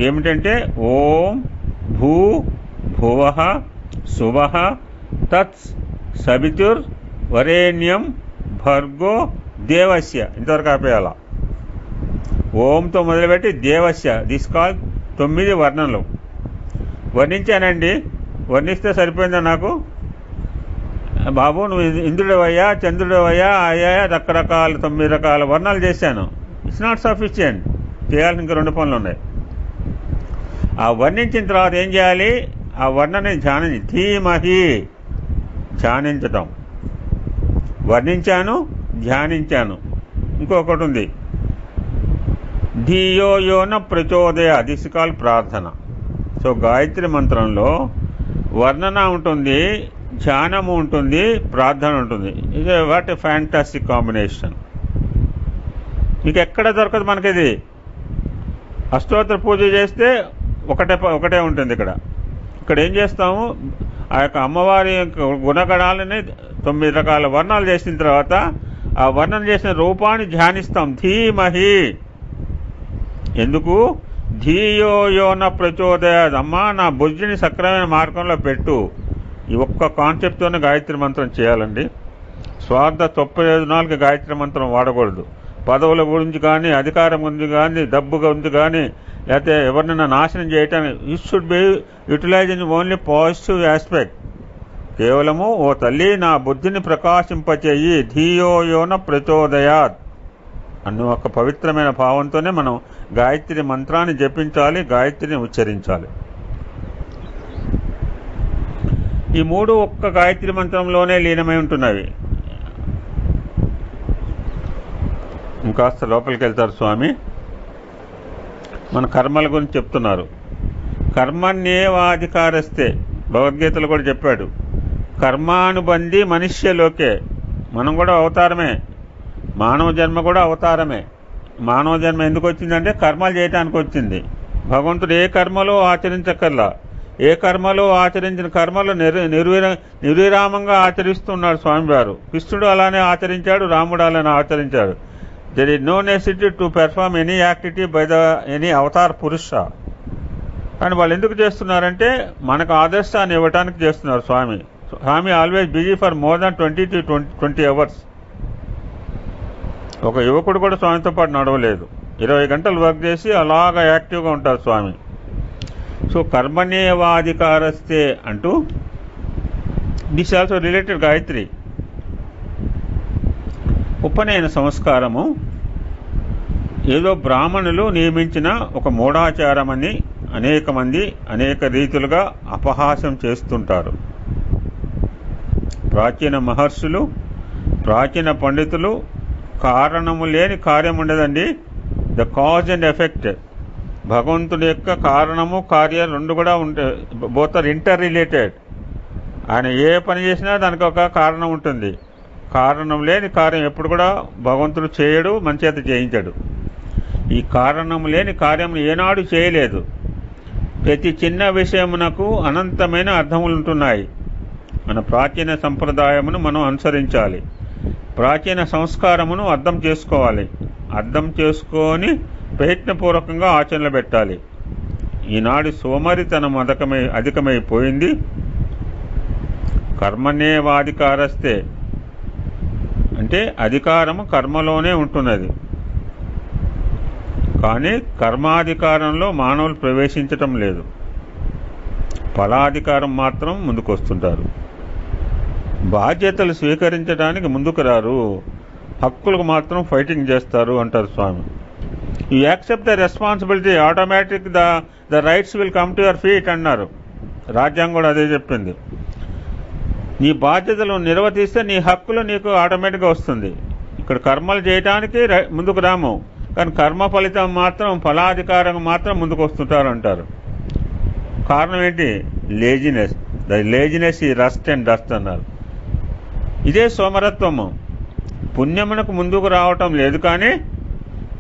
ఏమిటంటే ఓం భూ భువః సువః తత్ సవితుర్ వరేణ్యం భర్గో దేవస్య. ఇంతవరకు ఆపేయాల. ఓంతో మొదలుపెట్టి దేవస్య. This call 9 వర్ణనలు. వర్ణించానండి, వర్ణిస్తే సరిపోయిందా నాకు? బాబు నువ్వు ఇంద్రుడవయ్యా, చంద్రుడవయ్యా, అయ్యా, రకరకాల 9 రకాల వర్ణాలు చేశాను. It's not sufficient. చేయాల్సిన ఇంకా 2 పనులు ఉన్నాయి. ఆ వర్ణించిన తర్వాత ఏం చేయాలి? ఆ వర్ణని ధీమహి ధ్యానించటం. వర్ణించాను, ధ్యానించాను. ఇంకొకటి ఉంది, ధియో యోన ప్రచోదయ. దిస్ కాల్ ప్రార్థన. సో గాయత్రి మంత్రంలో వర్ణన ఉంటుంది, ధ్యానము ఉంటుంది, ప్రార్థన ఉంటుంది. ఇది వాట్ ఏ ఫ్యాంటాస్టిక్ కాంబినేషన్. మీకు ఎక్కడ దొరకదు మనకిది. అష్టోత్తర పూజ చేస్తే ఒకటే ఉంటుంది. ఇక్కడ ఏం చేస్తాము? ఆ యొక్క అమ్మవారి యొక్క గుణగణాలని 9 రకాల వర్ణాలు చేసిన తర్వాత ఆ వర్ణన చేసిన రూపాన్ని ధ్యానిస్తాం. ధీమహి. ఎందుకు? ధియో యోన ప్రచోదయాత్. అమ్మా నా బుద్ధిని సక్రమైన మార్గంలో పెట్టు. ఈ ఒక్క కాన్సెప్ట్తోనే గాయత్రి మంత్రం చేయాలండి. స్వార్థ తొప్పయోజనాలకి గాయత్రి మంత్రం వాడకూడదు. పదవుల గురించి కానీ, అధికారం గురించి కానీ, డబ్బు గురించి కానీ, లేకపోతే ఎవరినైనా నాశనం చేయటానికి it should be utilising only positive aspect. కేవలము ఓ తల్లి నా బుద్ధిని ప్రకాశింపచేయి, ధియో యోన ప్రచోదయాత్ అన్న ఒక పవిత్రమైన భావంతోనే మనం గాయత్రి మంత్రాన్ని జపించాలి, గాయత్రిని ఉచ్చరించాలి. ఈ 3 ఒక్క గాయత్రి మంత్రంలోనే లీనమై ఉంటున్నవి. ఇంకాస్త లోపలికి వెళ్తారు స్వామి. మన కర్మల గురించి చెప్తున్నారు. కర్మణ్యేవాధికారస్తే భగవద్గీతలో కూడా చెప్పాడు. కర్మానుబంధి మనుష్యలోకే. మనం కూడా అవతారమే, మానవ జన్మ కూడా అవతారమే. మానవ జన్మ ఎందుకు వచ్చిందంటే కర్మలు చేయటానికి వచ్చింది. భగవంతుడు ఏ కర్మలో ఆచరించక్కర్లా. ఏ కర్మలో ఆచరించిన కర్మలు నిర్విరామంగా ఆచరిస్తున్నాడు స్వామివారు. కృష్ణుడు అలానే ఆచరించాడు, రాముడు అలానే ఆచరించాడు. There is no necessity to perform any activity by any avatar పురుష. కానీ వాళ్ళు ఎందుకు చేస్తున్నారంటే మనకు ఆదర్శాన్ని ఇవ్వటానికి చేస్తున్నారు. Swami always busy for more than 20 hours. ఒక యువకుడు కూడా స్వామితో పాటు నడవలేదు. 20 గంటలు వర్క్ చేసి అలాగా యాక్టివ్గా ఉంటారు స్వామి. సో కర్మణ్యేవాధికారస్తే అంటూ దిస్ ఆల్సో రిలేటెడ్ గాయత్రి. ఉపనయన సంస్కారము ఏదో బ్రాహ్మణులు నియమించిన ఒక మూఢాచారమని అనేక మంది అనేక రీతులుగా అపహాస్యం చేస్తుంటారు. ప్రాచీన మహర్షులు, ప్రాచీన పండితులు కారణము లేని కార్యం ఉండదండి. ద కాజ్ అండ్ ఎఫెక్ట్, భగవంతుడి యొక్క కారణము కార్యం రెండు కూడా బోత్ ఆర్ ఇంటర్ రిలేటెడ్. ఆయన ఏ పని చేసినా దానికి ఒక కారణం ఉంటుంది. కారణం లేని కార్యం ఎప్పుడు కూడా భగవంతుడు చేయడు, మన చేత చేయించడు. ఈ కారణం లేని కార్యం ఏనాడు చేయలేదు. ప్రతి చిన్న విషయమునకు అనంతమైన అర్థములు ఉంటున్నాయి. మన ప్రాచీన సంప్రదాయమును మనం అనుసరించాలి. ప్రాచీన సంస్కారమును అర్థం చేసుకోవాలి. అర్థం చేసుకొని ప్రయత్నపూర్వకంగా ఆచరణలో పెట్టాలి. ఈనాడు సోమరితనం అధికమైపోయింది. కర్మణ్యేవాధికారస్తే అంటే అధికారము కర్మలోనే ఉంటున్నది, కానీ కర్మాధికారంలో మానవులు ప్రవేశించటం లేదు. ఫలాధికారం మాత్రం ముందుకు వస్తుంటారు. బాధ్యతలు స్వీకరించడానికి ముందుకు రారు, హక్కులకు మాత్రం ఫైటింగ్ చేస్తారు అంటారు Swami. You accept the responsibility, automatic the rights will come to your feet అన్నారు. రాజ్యాంగం కూడా అదే చెప్పింది. నీ బాధ్యతలు నిర్వర్తిస్తే నీ హక్కులు నీకు ఆటోమేటిక్గా వస్తుంది. ఇక్కడ కర్మలు చేయటానికి ముందుకు రాము, కానీ కర్మ ఫలితం మాత్రం ఫలాధికారం మాత్రం ముందుకు వస్తుంటారు అంటారు. కారణం ఏంటి? లేజినెస్. ద లేజినెస్ ఈ రస్ట్ అండ్ డస్ట్ అన్నారు. ఇదే సోమరత్వము. పుణ్యమునకు ముందుకు రావటం లేదు, కానీ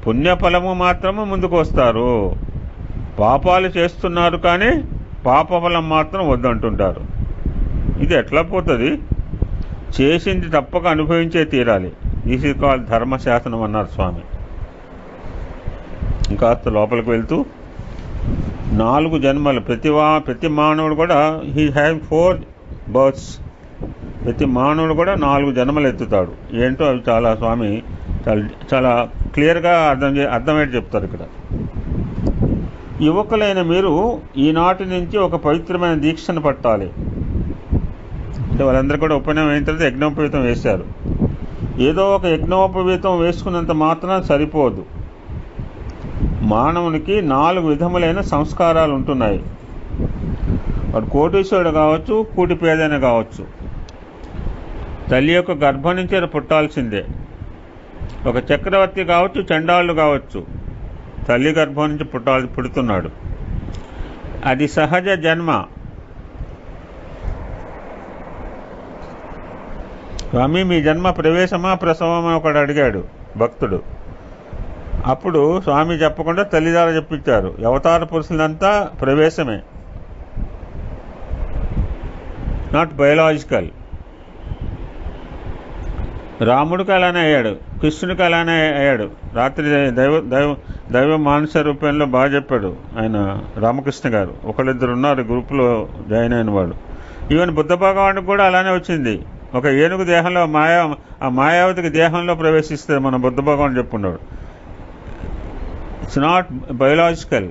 పుణ్యఫలము మాత్రము ముందుకు వస్తారు. పాపాలు చేస్తున్నారు, కానీ పాపఫలం మాత్రం వద్దంటుంటారు. ఇది ఎట్లా పోతుంది? చేసింది తప్పక అనుభవించే తీరాలి. దిస్ ఈజ్ కాల్డ్ ధర్మశాసనం అన్నారు స్వామి. ఇంకాస్త లోపలికి వెళ్తూ 4 జన్మలు ప్రతి మానవుడు కూడా హీ హ్యావ్ 4 బర్త్స్. ప్రతి మానవుడు కూడా 4 జన్మలు ఎత్తుతాడు. ఏంటో అవి చాలా స్వామి చాలా క్లియర్గా అర్థమయ్యేది చెప్తారు ఇక్కడ. యువకులైన మీరు ఈనాటి నుంచి ఒక పవిత్రమైన దీక్షను పట్టాలి. అంటే వాళ్ళందరూ కూడా ఉపనయనం అయిన తర్వాత యజ్ఞోపవీతం వేశారు. ఏదో ఒక యజ్ఞోపవీతం వేసుకున్నంత మాత్రం సరిపోదు. మానవునికి 4 విధములైన సంస్కారాలు ఉంటున్నాయి. వాడు కోటీశ్వరుడు కావచ్చు, కూటి పేదైన కావచ్చు, తల్లి యొక్క గర్భం నుంచి పుట్టాల్సిందే. ఒక చక్రవర్తి కావచ్చు, చండాలుడు కావచ్చు, తల్లి గర్భం నుంచి పుడుతున్నాడు. అది సహజ జన్మ. స్వామి, మీ జన్మ ప్రవేశమా ప్రసవమా ఒకడు అడిగాడు భక్తుడు. అప్పుడు స్వామి చెప్పకుండా తల్లిదారు చెప్పించారు, అవతార పురుషులంతా ప్రవేశమే, నాట్ బయలాజికల్. రాముడికి అలానే అయ్యాడు, కృష్ణుడికి అలానే అయ్యాడు. రాత్రి దైవ మానుష రూపంలో బాగా చెప్పాడు ఆయన రామకృష్ణ గారు. ఒకళ్ళిద్దరు ఉన్నారు గ్రూపులో జాయిన్ అయిన వాళ్ళు. ఈవెన్ బుద్ధ భగవానుడికి కూడా అలానే వచ్చింది. ఒక ఏనుగు దేహంలో ఆ మాయావతికి దేహంలో ప్రవేశిస్తుంది మన బుద్ధ భగవాన్ చెప్పున్నాడు. ఇట్స్ నాట్ బయలాజికల్,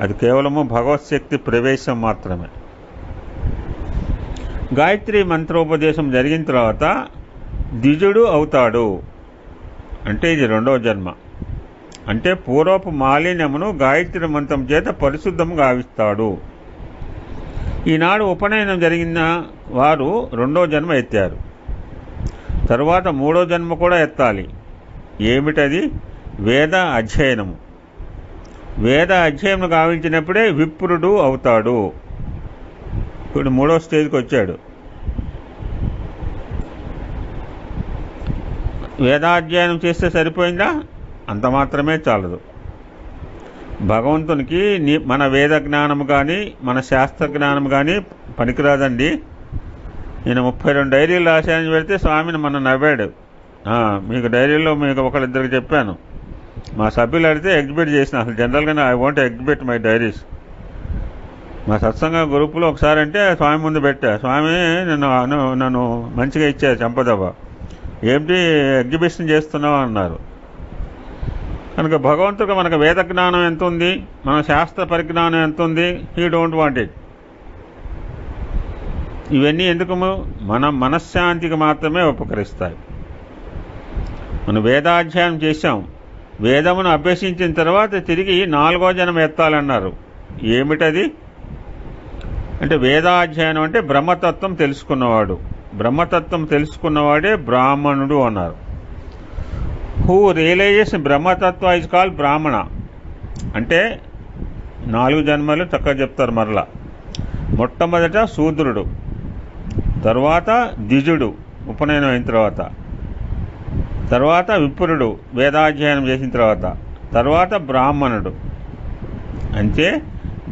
అది కేవలము భగవత్ శక్తి ప్రవేశం మాత్రమే. గాయత్రి మంత్రోపదేశం జరిగిన తర్వాత ద్విజుడు అవుతాడు. అంటే ఇది 2వ జన్మ. అంటే పూర్వపు మాలిన్యమును గాయత్రి మంత్రం చేత పరిశుద్ధము గావిస్తాడు. ఈనాడు ఉపనయనం జరిగిన వారు 2వ జన్మ ఎత్తారు. తరువాత 3వ జన్మ కూడా ఎత్తాలి. ఏమిటది? వేద అధ్యయనము. వేద అధ్యయనం గావించినప్పుడే విప్రుడు అవుతాడు. ఇప్పుడు 3వ స్టేజ్కి వచ్చాడు. వేదాధ్యయనం చేస్తే సరిపోయిందా? అంత మాత్రమే చాలదు. భగవంతునికి మన వేద జ్ఞానం కానీ మన శాస్త్ర జ్ఞానం కానీ పనికిరాదండి. నేను 32 డైరీలు రాశానని పెడితే స్వామిని మన నవ్వాడు. మీకు డైరీలో మీకు ఒకళ్ళిద్దరికి చెప్పాను, మా సభ్యులు అడిగితే ఎగ్జిబిట్ చేసిన. అసలు జనరల్గానే I want exhibit my diaries. మా సత్సంగ గ్రూపులో ఒకసారి అంటే స్వామి ముందు పెట్టా. స్వామి నన్ను మంచిగా ఇచ్చారు చంపదవ్వ, ఏమిటి ఎగ్జిబిషన్ చేస్తున్నావు అన్నారు. కనుక భగవంతుడికి మనకు వేద జ్ఞానం ఎంత ఉంది, మన శాస్త్ర పరిజ్ఞానం ఎంత ఉంది, హీ డోంట్ వాంట్ ఇట్. ఇవన్నీ ఎందుకు? మన మనశ్శాంతికి మాత్రమే ఉపకరిస్తాయి. మనం వేదాధ్యయనం చేశాం. వేదమును అభ్యసించిన తర్వాత తిరిగి 4వ జన్మ ఎత్తాలన్నారు. ఏమిటది అంటే వేదాధ్యయనం అంటే బ్రహ్మతత్వం తెలుసుకున్నవాడు. బ్రహ్మతత్వం తెలుసుకున్నవాడే బ్రాహ్మణుడు అన్నారు. హూ రియలైజెస్ బ్రహ్మతత్వ ఇస్ కాల్డ్ బ్రాహ్మణ. అంటే 4 జన్మలు చక్కగా చెప్తారు మరలా. మొట్టమొదట శూద్రుడు, తర్వాత ద్విజుడు ఉపనయనం అయిన తర్వాత విప్రుడు వేదాధ్యయనం చేసిన తర్వాత బ్రాహ్మణుడు. అంటే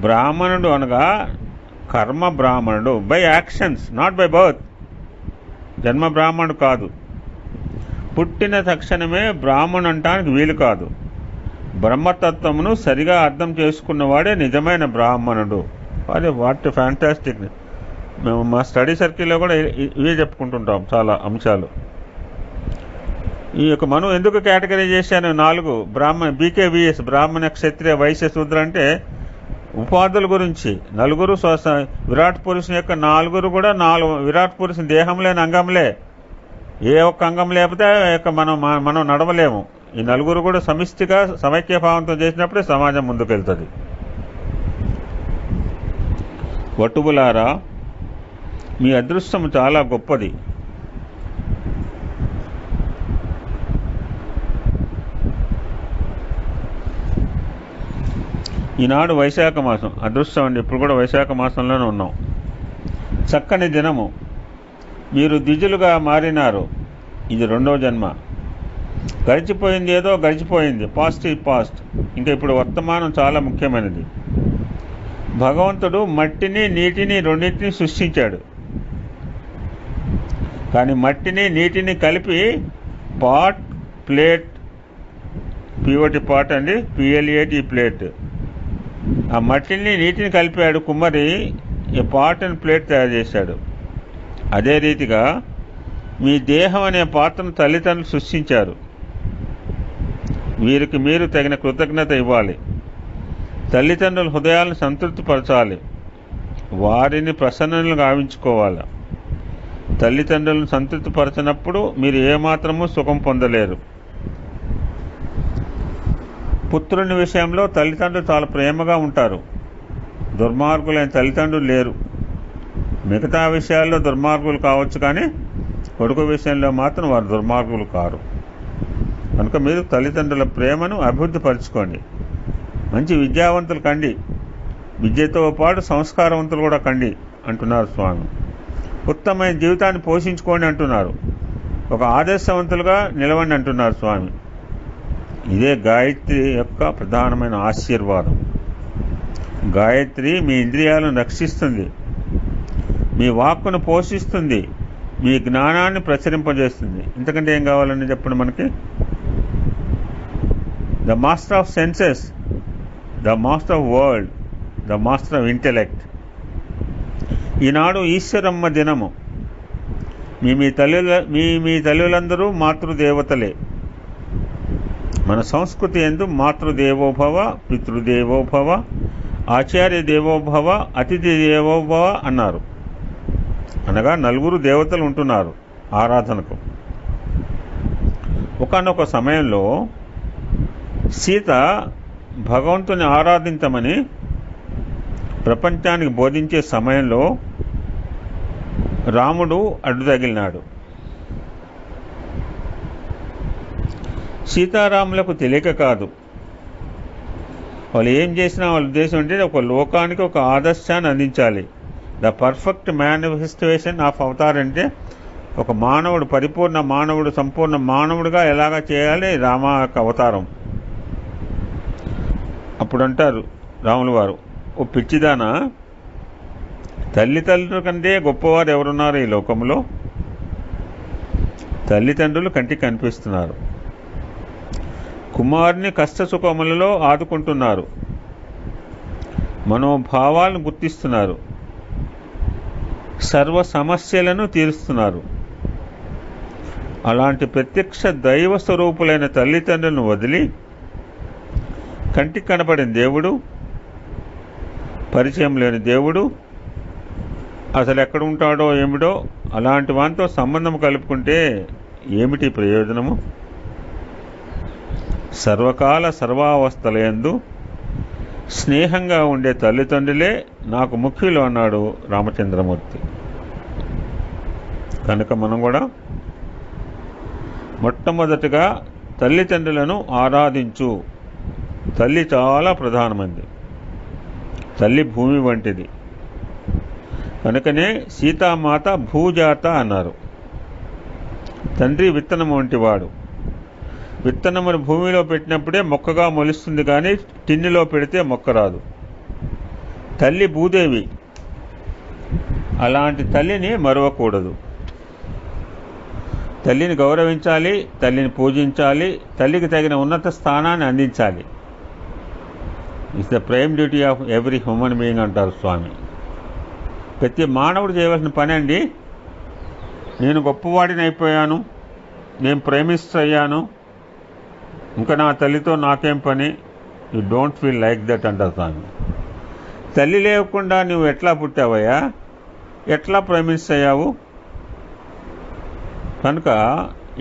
బ్రాహ్మణుడు అనగా కర్మ బ్రాహ్మణుడు, by actions, not by birth. జన్మ బ్రాహ్మణుడు కాదు. పుట్టిన తక్షణమే బ్రాహ్మణుడు అంటానికి వీలు కాదు. బ్రహ్మతత్వమును సరిగా అర్థం చేసుకున్నవాడే నిజమైన బ్రాహ్మణుడు. అదే వాట్ ఫ్యాంటాస్టిక్. మేము మా స్టడీ సర్కిల్లో కూడా ఇవే చెప్పుకుంటుంటాం చాలా అంశాలు. ఈ యొక్క మనం ఎందుకు కేటగిరీ చేశాను 4 బ్రాహ్మణ బీకేవిఎస్ బ్రాహ్మణ క్షత్రియ వైశ్య శూద్ర అంటే ఉపాధుల గురించి. 4 విరాట్ పురుషుని యొక్క 4 కూడా 4 విరాట్ పురుషుని దేహం లేని అంగంలే. ఏ ఒక్క అంగం లేకపోతే మనం నడవలేము. ఈ 4 కూడా సమిష్టిగా సమైక్యభావంతో చేసినప్పుడే సమాజం ముందుకెళ్తుంది. వటువులారా, మీ అదృష్టం చాలా గొప్పది. ఈనాడు వైశాఖ మాసం. అదృష్టం అండి, ఇప్పుడు కూడా వైశాఖ మాసంలోనే ఉన్నాం. చక్కని దినము. మీరు ద్విజులుగా మారినారు. ఇది 2వ జన్మ. గడిచిపోయింది ఏదో గడిచిపోయింది. పాస్ట్ ఈ పాస్ట్. ఇంకా ఇప్పుడు వర్తమానం చాలా ముఖ్యమైనది. భగవంతుడు మట్టిని నీటిని రెండింటిని సృష్టించాడు. కానీ మట్టిని నీటిని కలిపి పాట్ ప్లేట్, పివటి పాట్ అండి, PLAT ప్లేట్. ఆ మట్టిని నీటిని కలిపాడు కుమ్మరి, ఈ పాట్ అండ్ ప్లేట్ తయారు చేశాడు. అదే రీతిగా మీ దేహం అనే పాత్రను తల్లిదండ్రులు సృష్టించారు. వీరికి మీరు తగిన కృతజ్ఞత ఇవ్వాలి. తల్లిదండ్రుల హృదయాలను సంతృప్తిపరచాలి. వారిని ప్రసన్నులుగా గావించుకోవాలి. తల్లిదండ్రులను సంతృప్తిపరచినప్పుడు మీరు ఏమాత్రమూ సుఖం పొందలేరు. పుత్రుని విషయంలో తల్లిదండ్రులు చాలా ప్రేమగా ఉంటారు. దుర్మార్గులైన తల్లిదండ్రులు లేరు. మిగతా విషయాల్లో దుర్మార్గులు కావచ్చు, కానీ కొడుకు విషయంలో మాత్రం వారు దుర్మార్గులు కారు. కనుక మీరు తల్లిదండ్రుల ప్రేమను అభివృద్ధి పరచుకోండి. మంచి విద్యావంతులు కండి. విద్యతో పాటు సంస్కారవంతులు కూడా కండి అంటున్నారు స్వామి. ఉత్తమమైన జీవితాన్ని పోషించుకోండి అంటున్నారు. ఒక ఆదర్శవంతులుగా నిలవండి అంటున్నారు స్వామి. ఇదే గాయత్రి యొక్క ప్రధానమైన ఆశీర్వాదం. గాయత్రి మీ ఇంద్రియాలను రక్షిస్తుంది, మీ వాక్కును పోషిస్తుంది, మీ జ్ఞానాన్ని ప్రచురింపజేస్తుంది. ఇంతకంటే ఏం కావాలని చెప్పండి మనకి? The master of senses, the master of world, the master of intellect. ఈనాడు ఈశ్వరమ్మ దినము. మీ తల్లులందరూ మాతృదేవతలే. మన సంస్కృతి యందు మాతృదేవోభవ, పితృదేవోభవ, ఆచార్య దేవోభవ, అతిథి దేవోభవ అన్నారు. అనగా 4 దేవతలు ఉంటున్నారు ఆరాధనకు. ఒకానొక సమయంలో సీత భగవంతుని ఆరాధించమని ప్రపంచానికి బోధించే సమయంలో రాముడు అడ్డు తగిలినాడు. సీతారాములకు తెలియక కాదు. వాళ్ళు ఏం చేసినా వాళ్ళ ఉద్దేశం అంటే ఒక లోకానికి ఒక ఆదర్శాన్ని అందించాలి. The perfect manifestation of Avatar అంటే ఒక మానవుడు, పరిపూర్ణ మానవుడు, సంపూర్ణ మానవుడిగా ఎలాగా చేయాలి రామ యొక్క అవతారం. అప్పుడు అంటారు రాములు వారు, ఓ పిచ్చిదానా, తల్లిదండ్రుల కంటే గొప్పవారు ఎవరున్నారు ఈ లోకంలో? తల్లిదండ్రులు కంటికి కనిపిస్తున్నారు. కుమారుని కష్టసుఖములలో ఆదుకుంటున్నారు. మనోభావాలను గుర్తిస్తున్నారు. సర్వ సమస్యలను తీరుస్తున్నారు. అలాంటి ప్రత్యక్ష దైవ స్వరూపులైన తల్లిదండ్రులను వదిలి కంటికి కనపడిన దేవుడు, పరిచయం లేని దేవుడు అసలు ఎక్కడ ఉంటాడో ఏమిటో అలాంటి వానితో సంబంధం కలుపుకుంటే ఏమిటి ప్రయోజనము? సర్వకాల సర్వావస్థలయందు స్నేహంగా ఉండే తల్లిదండ్రులే నాకు ముఖ్యులు అన్నాడు రామచంద్రమూర్తి. కనుక మనం కూడా మొట్టమొదటిగా తల్లిదండ్రులను ఆరాధించు. తల్లి చాలా ప్రధానమైనది. తల్లి భూమి వంటిది. కనుకనే సీతామాత భూజాత అన్నారు. తండ్రి విత్తనం వంటివాడు. విత్తనమును భూమిలో పెట్టినప్పుడే మొక్కగా మొలుస్తుంది, కానీ టిన్నులో పెడితే మొక్క రాదు. తల్లి భూదేవి. అలాంటి తల్లిని మరవకూడదు. తల్లిని గౌరవించాలి, తల్లిని పూజించాలి, తల్లికి తగిన ఉన్నత స్థానాన్ని అందించాలి. It's the prime duty of every human being అంటారు స్వామి. ప్రతి మానవుడు చేయవలసిన పని అండి. నేను గొప్పవాడిని అయిపోయాను, నేను ప్రేమిస్తయ్యాను, ఇంకా నా తల్లితో నాకేం పని, you don't feel like that అంటారు స్వామి. తల్లి లేకుండా నువ్వు ఎట్లా పుట్టావయ్యా, ఎట్లా ప్రేమిస్తయ్యావు? కనుక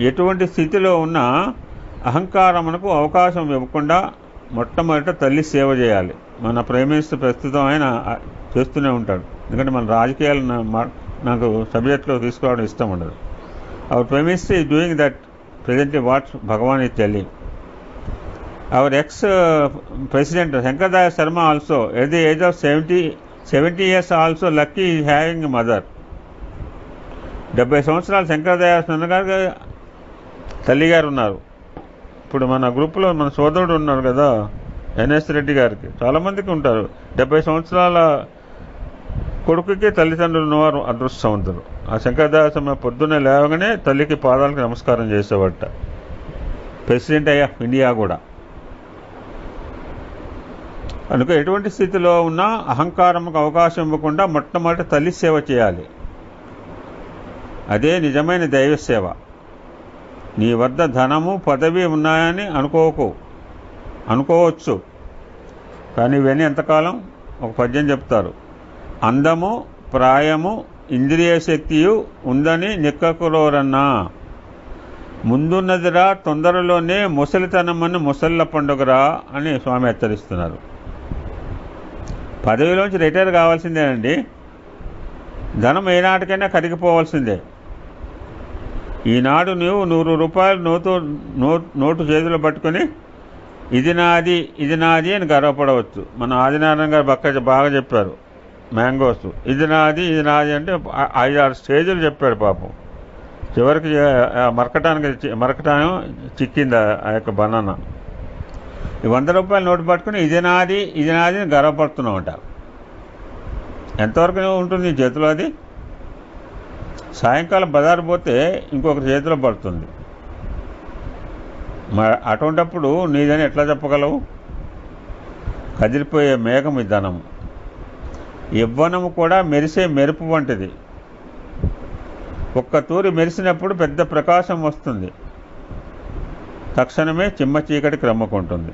ఎటువంటి స్థితిలో ఉన్న అహంకారమునకు అవకాశం ఇవ్వకుండా మొట్టమొదట తల్లి సేవ చేయాలి. మన ప్రైమ్ మినిస్టర్ ప్రస్తుతం ఆయన చేస్తూనే ఉంటాడు. ఎందుకంటే మన రాజకీయాలు నాకు సబ్జెక్ట్లో తీసుకోవడం ఇష్టం ఉండదు. Our prime minister is doing that presently what Bhagavan is telling. Hour ex president Shankar Dayal Sharma also at the age of 70 years also lucky is having mother. 70 సంవత్సరాలు శంకర్దయాళ్ శర్మ గారు తల్లిగారు ఉన్నారు. ఇప్పుడు మన గ్రూప్లో మన సోదరుడు ఉన్నారు కదా, ఎన్ఎస్ రెడ్డి గారికి, చాలామందికి ఉంటారు. 70 సంవత్సరాల కొడుకుకి తల్లిదండ్రులు ఉన్నవారు అదృష్టవంతులు. ఆ శంకర్దయాళ్ శర్మ పొద్దున్నే లేవగానే తల్లికి పాదాలకు నమస్కారం చేసేవాట. ప్రెసిడెంట్ ఆఫ్ ఇండియా కూడా. కనుక ఎటువంటి స్థితిలో ఉన్నా అహంకారంకు అవకాశం ఇవ్వకుండా మొట్టమొదటి తల్లి సేవ చేయాలి. అదే నిజమైన దైవ సేవ. నీ వద్ద ధనము పదవి ఉన్నాయని అనుకోవచ్చు, కానీ ఇవన్నీ ఎంతకాలం? ఒక పద్యం చెప్తారు, అందము ప్రాయము ఇంద్రియ శక్తియు ఉందని నిక్కకురోరన్నా, ముందున్నదిరా తొందరలోనే ముసలితనమని ముసళ్ళ పండుగరా అని స్వామి హెచ్చరిస్తున్నారు. పదవిలోంచి రిటైర్ కావాల్సిందేనండి. ధనం ఏనాటికైనా కరిగిపోవాల్సిందే. ఈనాడు నువ్వు 100 రూపాయలు నోటు చేతిలో పట్టుకొని ఇది నాది ఇది నాది అని గర్వపడవచ్చు. మన ఆదినారాయణ గారు బాగా చెప్పారు. మ్యాంగోస్ ఇది నాది ఇది నాది అంటే 5-6 స్టేజీలు చెప్పాడు పాపం. చివరికి మరకటానం చిక్కింది ఆ యొక్క బనానా. 100 రూపాయల నోటు పట్టుకుని ఇది నాది ఇది నాది అని గర్వపడుతున్నావుట. ఎంతవరకు ఉంటుంది నీ చేతిలో అది? సాయంకాలం బజారు పోతే ఇంకొకరి చేతిలో పడుతుంది. అటువంటప్పుడు నీదని ఎట్లా చెప్పగలవు? కదిలిపోయే మేఘం ఈ ధనము. యవ్వనము కూడా మెరిసే మెరుపు వంటిది. ఒక్క తూరి మెరిసినప్పుడు పెద్ద ప్రకాశం వస్తుంది, తక్షణమే చిమ్మ చీకటి క్రమ్మకుంటుంది.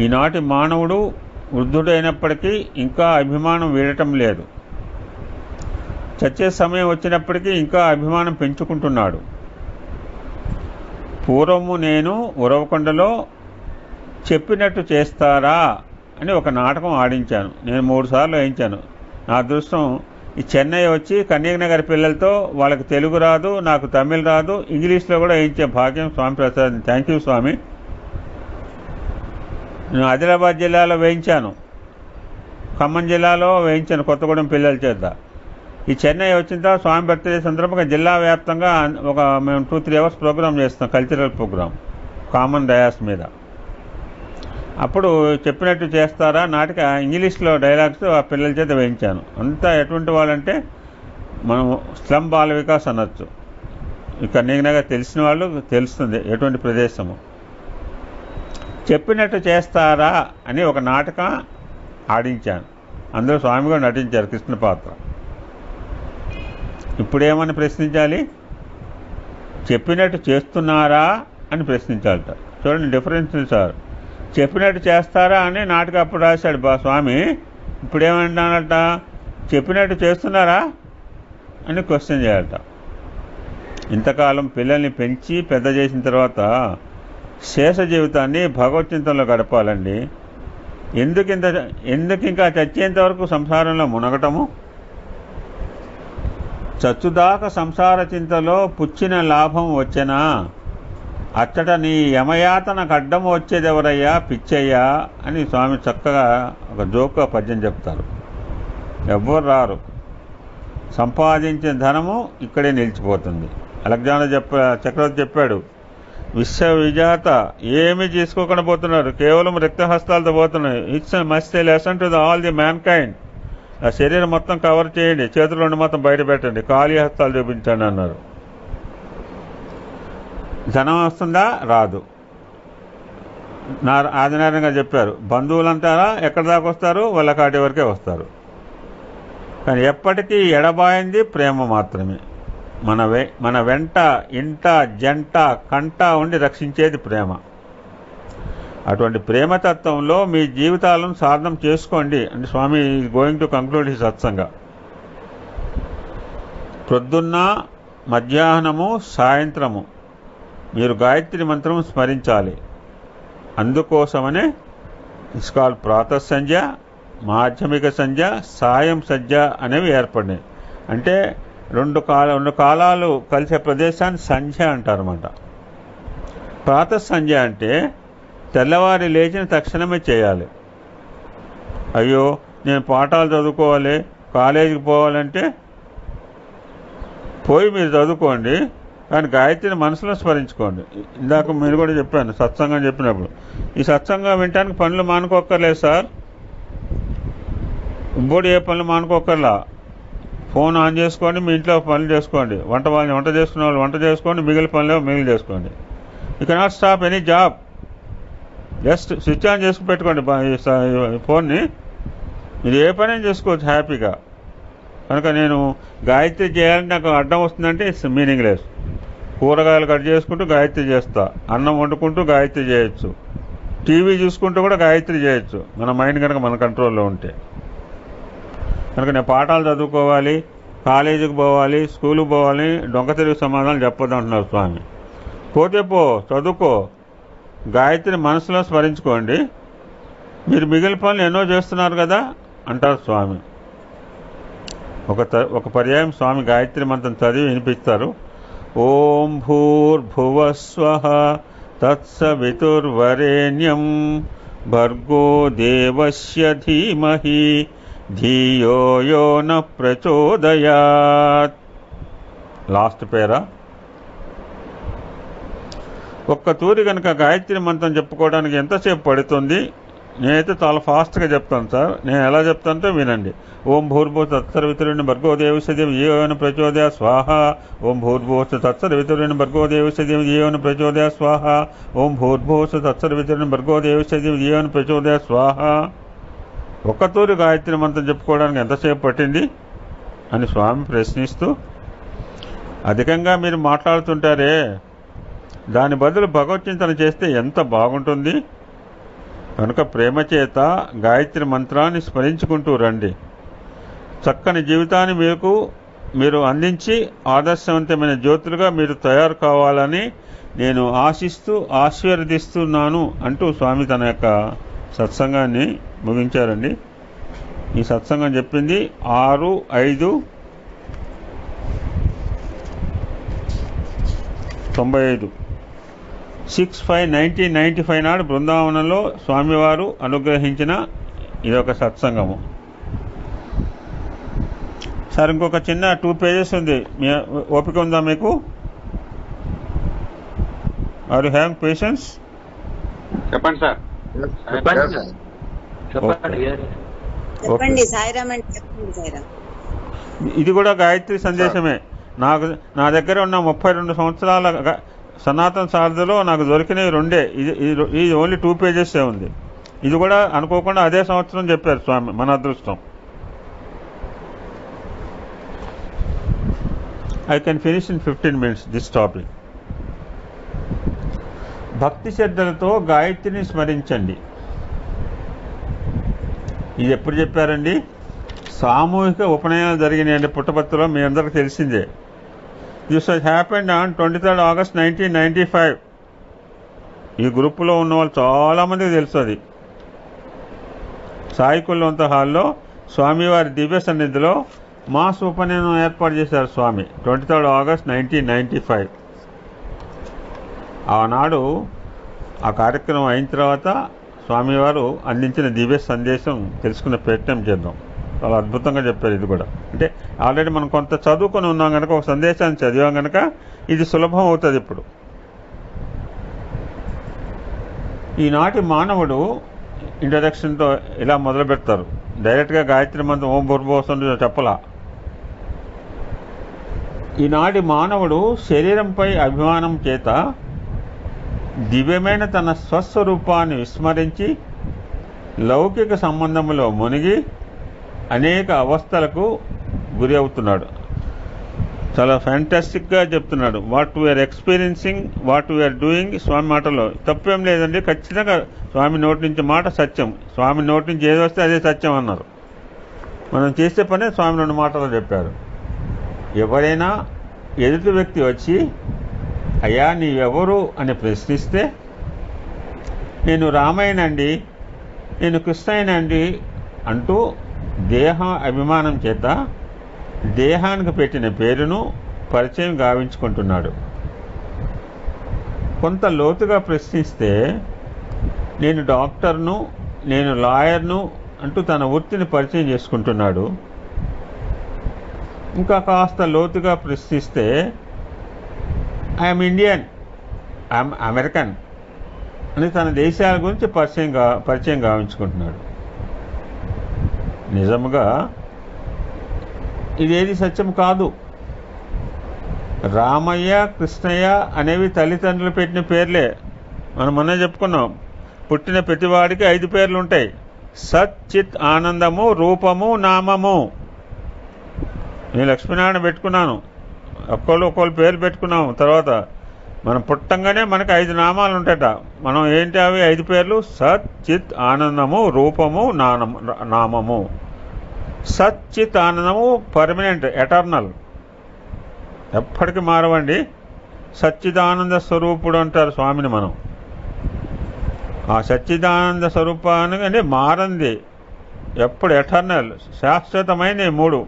ఈనాటి మానవుడు వృద్ధుడైనప్పటికీ ఇంకా అభిమానం వీడటం లేదు. చచ్చే సమయం వచ్చినప్పటికీ ఇంకా అభిమానం పెంచుకుంటున్నాడు. పూర్వము నేను ఉరవకొండలో చెప్పినట్టు చేస్తారా అని ఒక నాటకం ఆడించాను. నేను 3 సార్లు వేయించాను. నా అదృష్టం ఈ చెన్నై వచ్చి కన్యానగర్ పిల్లలతో వాళ్ళకి తెలుగు రాదు, నాకు తమిళ్ రాదు, ఇంగ్లీష్లో కూడా వేయించే భాగ్యం స్వామి ప్రసాద్. థ్యాంక్ యూ స్వామి. నేను ఆదిలాబాద్ జిల్లాలో వేయించాను, ఖమ్మం జిల్లాలో వేయించాను కొత్తగూడెం పిల్లల చేత. ఈ చెన్నై వచ్చిన తర్వాత స్వామి బర్త్డే సందర్భంగా జిల్లా వ్యాప్తంగా మేము 2-3 అవర్స్ ప్రోగ్రామ్ చేస్తాం, కల్చరల్ ప్రోగ్రామ్ కామన్ డయాస్ మీద. అప్పుడు చెప్పినట్టు చేస్తారా నాటిక ఇంగ్లీష్లో డైలాగ్స్ ఆ పిల్లల చేత వేయించాను. అంతా ఎటువంటి వాళ్ళంటే మనం స్లమ్ బాల వికాస్ అనొచ్చు. ఇక నీకు తెలిసిన వాళ్ళు తెలుస్తుంది ఎటువంటి ప్రదేశము. చెప్పినట్టు చేస్తారా అని ఒక నాటకం ఆడించాను. అందులో స్వామి కూడా నటించారు, కృష్ణ పాత్ర. ఇప్పుడేమని ప్రశ్నించాలి? చెప్పినట్టు చేస్తున్నారా అని ప్రశ్నించాలట. చూడండి డిఫరెన్స్ సార్. చెప్పినట్టు చేస్తారా అని నాటకం అప్పుడు రాశాడు స్వామి. ఇప్పుడేమంటానట? చెప్పినట్టు చేస్తున్నారా అని క్వశ్చన్ చేయాలట. ఇంతకాలం పిల్లల్ని పెంచి పెద్ద చేసిన తర్వాత శేష జీవితాన్ని భగవద్చింతనలో గడపాలండి. ఎందుకు ఇంకా చచ్చేంత వరకు సంసారంలో మునగటము? చచ్చుదాకా సంసార చింతలో పుచ్చిన లాభం వచ్చెనా, అచ్చట నీ యమయాతనకు అడ్డం వచ్చేదెవరయ్యా పిచ్చయ్యా అని స్వామి చక్కగా ఒక జోక్గా పద్యం చెప్తారు. ఎవ్వరు రారు. సంపాదించిన ధనము ఇక్కడే నిలిచిపోతుంది. అలెగ్జాండర్ చక్రవర్తి చెప్పాడు, విశ్వవిజేత ఏమీ చేసుకోకుండా పోతున్నారు, కేవలం రక్తహస్తాలతో పోతున్నారు. It's must A lesson to all the man kind. ఆ శరీరం మొత్తం కవర్ చేయండి, చేతులు మొత్తం బయట పెట్టండి, ఖాళీ హస్తాలు చూపించండి అన్నారు. ధనం వస్తుందా? రాదు. ఆదినారాయణగా చెప్పారు, బంధువులంటారా ఎక్కడి దాకా వస్తారు? వాళ్ళ కాటి వరకే వస్తారు. కానీ ఎప్పటికీ ఎడబాయింది ప్రేమ మాత్రమే. మన వెంట ఇంట జంట కంట ఉండి రక్షించేది ప్రేమ. అటువంటి ప్రేమతత్వంలో మీ జీవితాలను సాధనం చేసుకోండి అంటే స్వామి గోయింగ్ టు కంక్లూడ్ హిస్ సత్సంగ. ప్రొద్దున్న, మధ్యాహ్నము, సాయంత్రము మీరు గాయత్రి మంత్రం స్మరించాలి. అందుకోసమనే ఇట్స్ కాల్డ్ ప్రాతః సంధ్య, మాధ్యమిక సంధ్య, సాయం సంధ్య అనేవి ఏర్పడినాయి. అంటే రెండు కాలాలు కలిసే ప్రదేశాన్ని సంధ్య అంటారన్నమాట. ప్రాతః సంధ్య అంటే తెల్లవారి లేచిన తక్షణమే చేయాలి. అయ్యో నేను పాఠాలు చదువుకోవాలి, కాలేజీకి పోవాలంటే పోయి మీరు చదువుకోండి, కానీ గాయత్రిని మనసులో స్మరించుకోండి. ఇందాక మీరు కూడా చెప్పాను సత్సంగం చెప్పినప్పుడు, ఈ సత్సంగం వినటానికి పనులు మానుకోక్కర్లేదు సార్. ఇంకోటి ఏ పనులు మానుకోక్కర్లా. ఫోన్ ఆన్ చేసుకోండి, మీ ఇంట్లో పనులు చేసుకోండి. వంట చేసుకునే వాళ్ళు వంట చేసుకోండి, మిగిలిన పనులు చేసుకోండి. You cannot stop any job. Just switch on చేసుకు పెట్టుకోండి ఫోన్ని, మీరు ఏ పని చేసుకోవచ్చు హ్యాపీగా. కనుక నేను గాయత్రి చేయాలంటే నాకు అడ్డం వస్తుందంటే ఇట్స్ మీనింగ్ లెస్. కూరగాయలు కట్ చేసుకుంటూ గాయత్రి చేస్తా, అన్నం వండుకుంటూ గాయత్రి చేయొచ్చు, టీవీ చూసుకుంటూ కూడా గాయత్రి చేయొచ్చు, మన మైండ్ కనుక మన కంట్రోల్లో ఉంటే. కనుక నేను పాఠాలు చదువుకోవాలి, కాలేజీకి పోవాలి, స్కూల్కి పోవాలి, డొంక తిరిగి సమాధానం చెప్పొద్దు అంటున్నారు స్వామి. పోతే చదువుకో, గాయత్రిని మనసులో స్మరించుకోండి, మీరు మిగిలిన పనులు ఎన్నో చేస్తున్నారు కదా అంటారు స్వామి. ఒక పర్యాయం స్వామి గాయత్రి మంత్రం చదివి వినిపిస్తారు. ఓం భూర్భువస్వః తత్సవితుర్వరేణ్యం భర్గో దేవస్య ధీమహి ధియో యో న ప్రచోదయాత్. లాస్ట్ పేరా. ఒక్క తూరి కనుక గాయత్రి మంత్రం చెప్పుకోవడానికి ఎంతసేపు పడుతుంది? నేనైతే చాలా ఫాస్ట్గా చెప్తాను సార్. నేను ఎలా చెప్తానంటే వినండి. ఓం భూర్భువ తత్సర్వితురుని భర్గో దేవస్య ధియోన ప్రచోదయ స్వాహ. ఓం భూర్భువ తత్సర్వితురుని భర్గో దేవస్య ధియోన ప్రచోదయ స్వాహ. ఓం భూర్భువ తత్సర్వితురుని భర్గో దేవస్య ధియోన ప్రచోదయ స్వాహ. ఒక్కతూరి గాయత్రి మంత్రం చెప్పుకోవడానికి ఎంతసేపు పట్టింది అని స్వామి ప్రశ్నిస్తూ, అధికంగా మీరు మాట్లాడుతుంటారే, దాని బదులు భగవద్చింతన చేస్తే ఎంత బాగుంటుంది. కనుక ప్రేమ చేత గాయత్రి మంత్రాన్ని స్మరించుకుంటూ రండి. చక్కని జీవితాన్ని మీరు అందించి ఆదర్శవంతమైన జ్యోతులుగా మీరు తయారు కావాలని నేను ఆశీర్వదిస్తున్నాను అంటూ స్వామి తన యొక్క సత్సంగాన్ని ముగించారండి. ఈ సత్సంగం చెప్పింది 6/5/95 6/5/1995 నాడు బృందావనంలో స్వామివారు అనుగ్రహించిన ఇదొక సత్సంగము. సార్ ఇంకొక చిన్న 2 పేజెస్ ఉంది, ఓపిక ఉందా మీకు? Are you having patience? చెప్పండి సార్. ఇది కూడా గాయత్రి సందేశమే. నా దగ్గర ఉన్న 32 సంవత్సరాల సనాతన సారథిలో నాకు దొరికినవి 2. ఇది ఓన్లీ 2 పేజెస్ ఉంది. ఇది కూడా అనుకోకుండా అదే సంవత్సరం చెప్పారు స్వామి. మన అదృష్టం. I can finish in 15 minutes this topic. భక్తి శ్రద్ధలతో గాయత్రిని స్మరించండి. ఇది ఎప్పుడు చెప్పారండి? సామూహిక ఉపనయనాలు జరిగినాయండి పుట్టపర్తిలో, మీ అందరికీ తెలిసిందే. This was happened on 23rd August 1995. ఈ గ్రూపులో ఉన్న వాళ్ళు చాలామందికి తెలుసు అది. సాయి కుల్వంత హాల్లో స్వామివారి దివ్య సన్నిధిలో మాస్ ఉపనయనం ఏర్పాటు చేశారు స్వామి 23rd August 1995. ఆనాడు ఆ కార్యక్రమం అయిన తర్వాత స్వామివారు అందించిన దివ్య సందేశం తెలుసుకునే ప్రయత్నం చేద్దాం. చాలా అద్భుతంగా చెప్పారు ఇది కూడా. అంటే ఆల్రెడీ మనం కొంత చదువుకొని ఉన్నాం కనుక, ఒక సందేశాన్ని చదివాం కనుక ఇది సులభం అవుతుంది. ఇప్పుడు ఈనాటి మానవుడు ఇంట్రడక్షన్తో ఇలా మొదలు పెడతారు. డైరెక్ట్గా గాయత్రి మంత్రం ఓం భూర్భువస్సుం చెప్పలా. ఈనాటి మానవుడు శరీరంపై అభిమానం చేత దివ్యమైన తన స్వస్వరూపాన్ని విస్మరించి లౌకిక సంబంధంలో మునిగి అనేక అవస్థలకు గురి అవుతున్నాడు. చాలా ఫ్యాంటాస్టిక్గా చెప్తున్నాడు. What we are experiencing, what we are doing. Swami మాటలో తప్పేం లేదండి. ఖచ్చితంగా స్వామి నోటి నుంచి మాట సత్యం. స్వామి నోటి నుంచి ఏది వస్తే అదే సత్యం అన్నారు. మనం చేసే పనే స్వామి 2 మాటలు చెప్పారు. ఎవరైనా ఎదుటి వ్యక్తి వచ్చి అయ్యా నీవెవరు అని ప్రశ్నిస్తే, నేను రామయ్యనండి, నేను కృష్ణయ్యనండి అంటూ దేహ అభిమానం చేత దేహానికి పెట్టిన పేరును పరిచయం గావించుకుంటున్నాడు. కొంత లోతుగా ప్రశ్నిస్తే నేను డాక్టర్ను, నేను లాయర్ను అంటూ తన వృత్తిని పరిచయం చేసుకుంటున్నాడు. ఇంకా కాస్త లోతుగా ప్రశ్నిస్తే ఐఎమ్ ఇండియన్, ఐఎమ్ అమెరికన్ అని తన దేశాల గురించి పరిచయం గావించుకుంటున్నాడు. నిజముగా ఇదేది సత్యం కాదు. రామయ్య, కృష్ణయ్య అనేవి తల్లిదండ్రులు పెట్టిన పేర్లే. మనం మొన్నే చెప్పుకున్నాం. పుట్టిన ప్రతివాడికి 5 పేర్లు ఉంటాయి. సత్, చిత్, ఆనందము, రూపము, నామము. నేను లక్ష్మీనారాయణ పెట్టుకున్నాను. ఒక్కోళ్ళు పేర్లు పెట్టుకున్నాము. తర్వాత మనం పుట్టంగానే మనకు 5 నామాలు ఉంటాయట. మనం ఏంటి అవి 5 పేర్లు? సత్, చిత్, ఆనందము, రూపము, నామము. సత్, చిత్, ఆనందము పర్మనెంట్, ఎటర్నల్, ఎప్పటికీ మారవండి. సచ్చిదానంద స్వరూపుడు అంటారు స్వామిని మనం. ఆ సచ్చిదానంద స్వరూపానికి అంటే మారంది, ఎప్పుడు ఎటర్నల్, శాశ్వతమైన 3.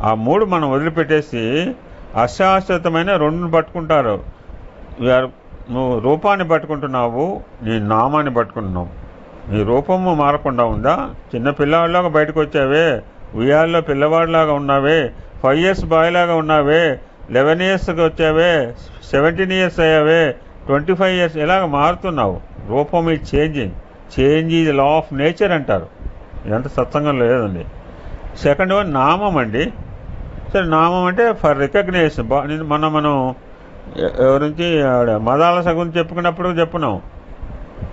ఆ 3 మనం వదిలిపెట్టేసి అశాశ్వతమైన 2ని పట్టుకుంటారు. నువ్వు రూపాన్ని పట్టుకుంటున్నావు, నీ నామాన్ని పట్టుకుంటున్నావు. నీ రూపము మారకుండా ఉందా? చిన్న పిల్లవాడిలాగా బయటకు వచ్చావే, ఉయ్యాల్లో పిల్లవాడిలాగా ఉన్నావే, 5 years బాయ్ లాగా ఉన్నావే, 11 yearsకి వచ్చావే, 17 years అయ్యావే, 25 years ఎలాగ మారుతున్నావు? రూపం ఈ changing. Change is law of nature అంటారు. ఇదంతా సత్సంగంలో లేదండి. సెకండ్ వన్ నామం అండి. సరే, నామం అంటే ఫర్ రికగ్నేషన్. మనం ఎవరించి మదాలస గురించి చెప్పుకున్నప్పుడు చెప్పున్నాం.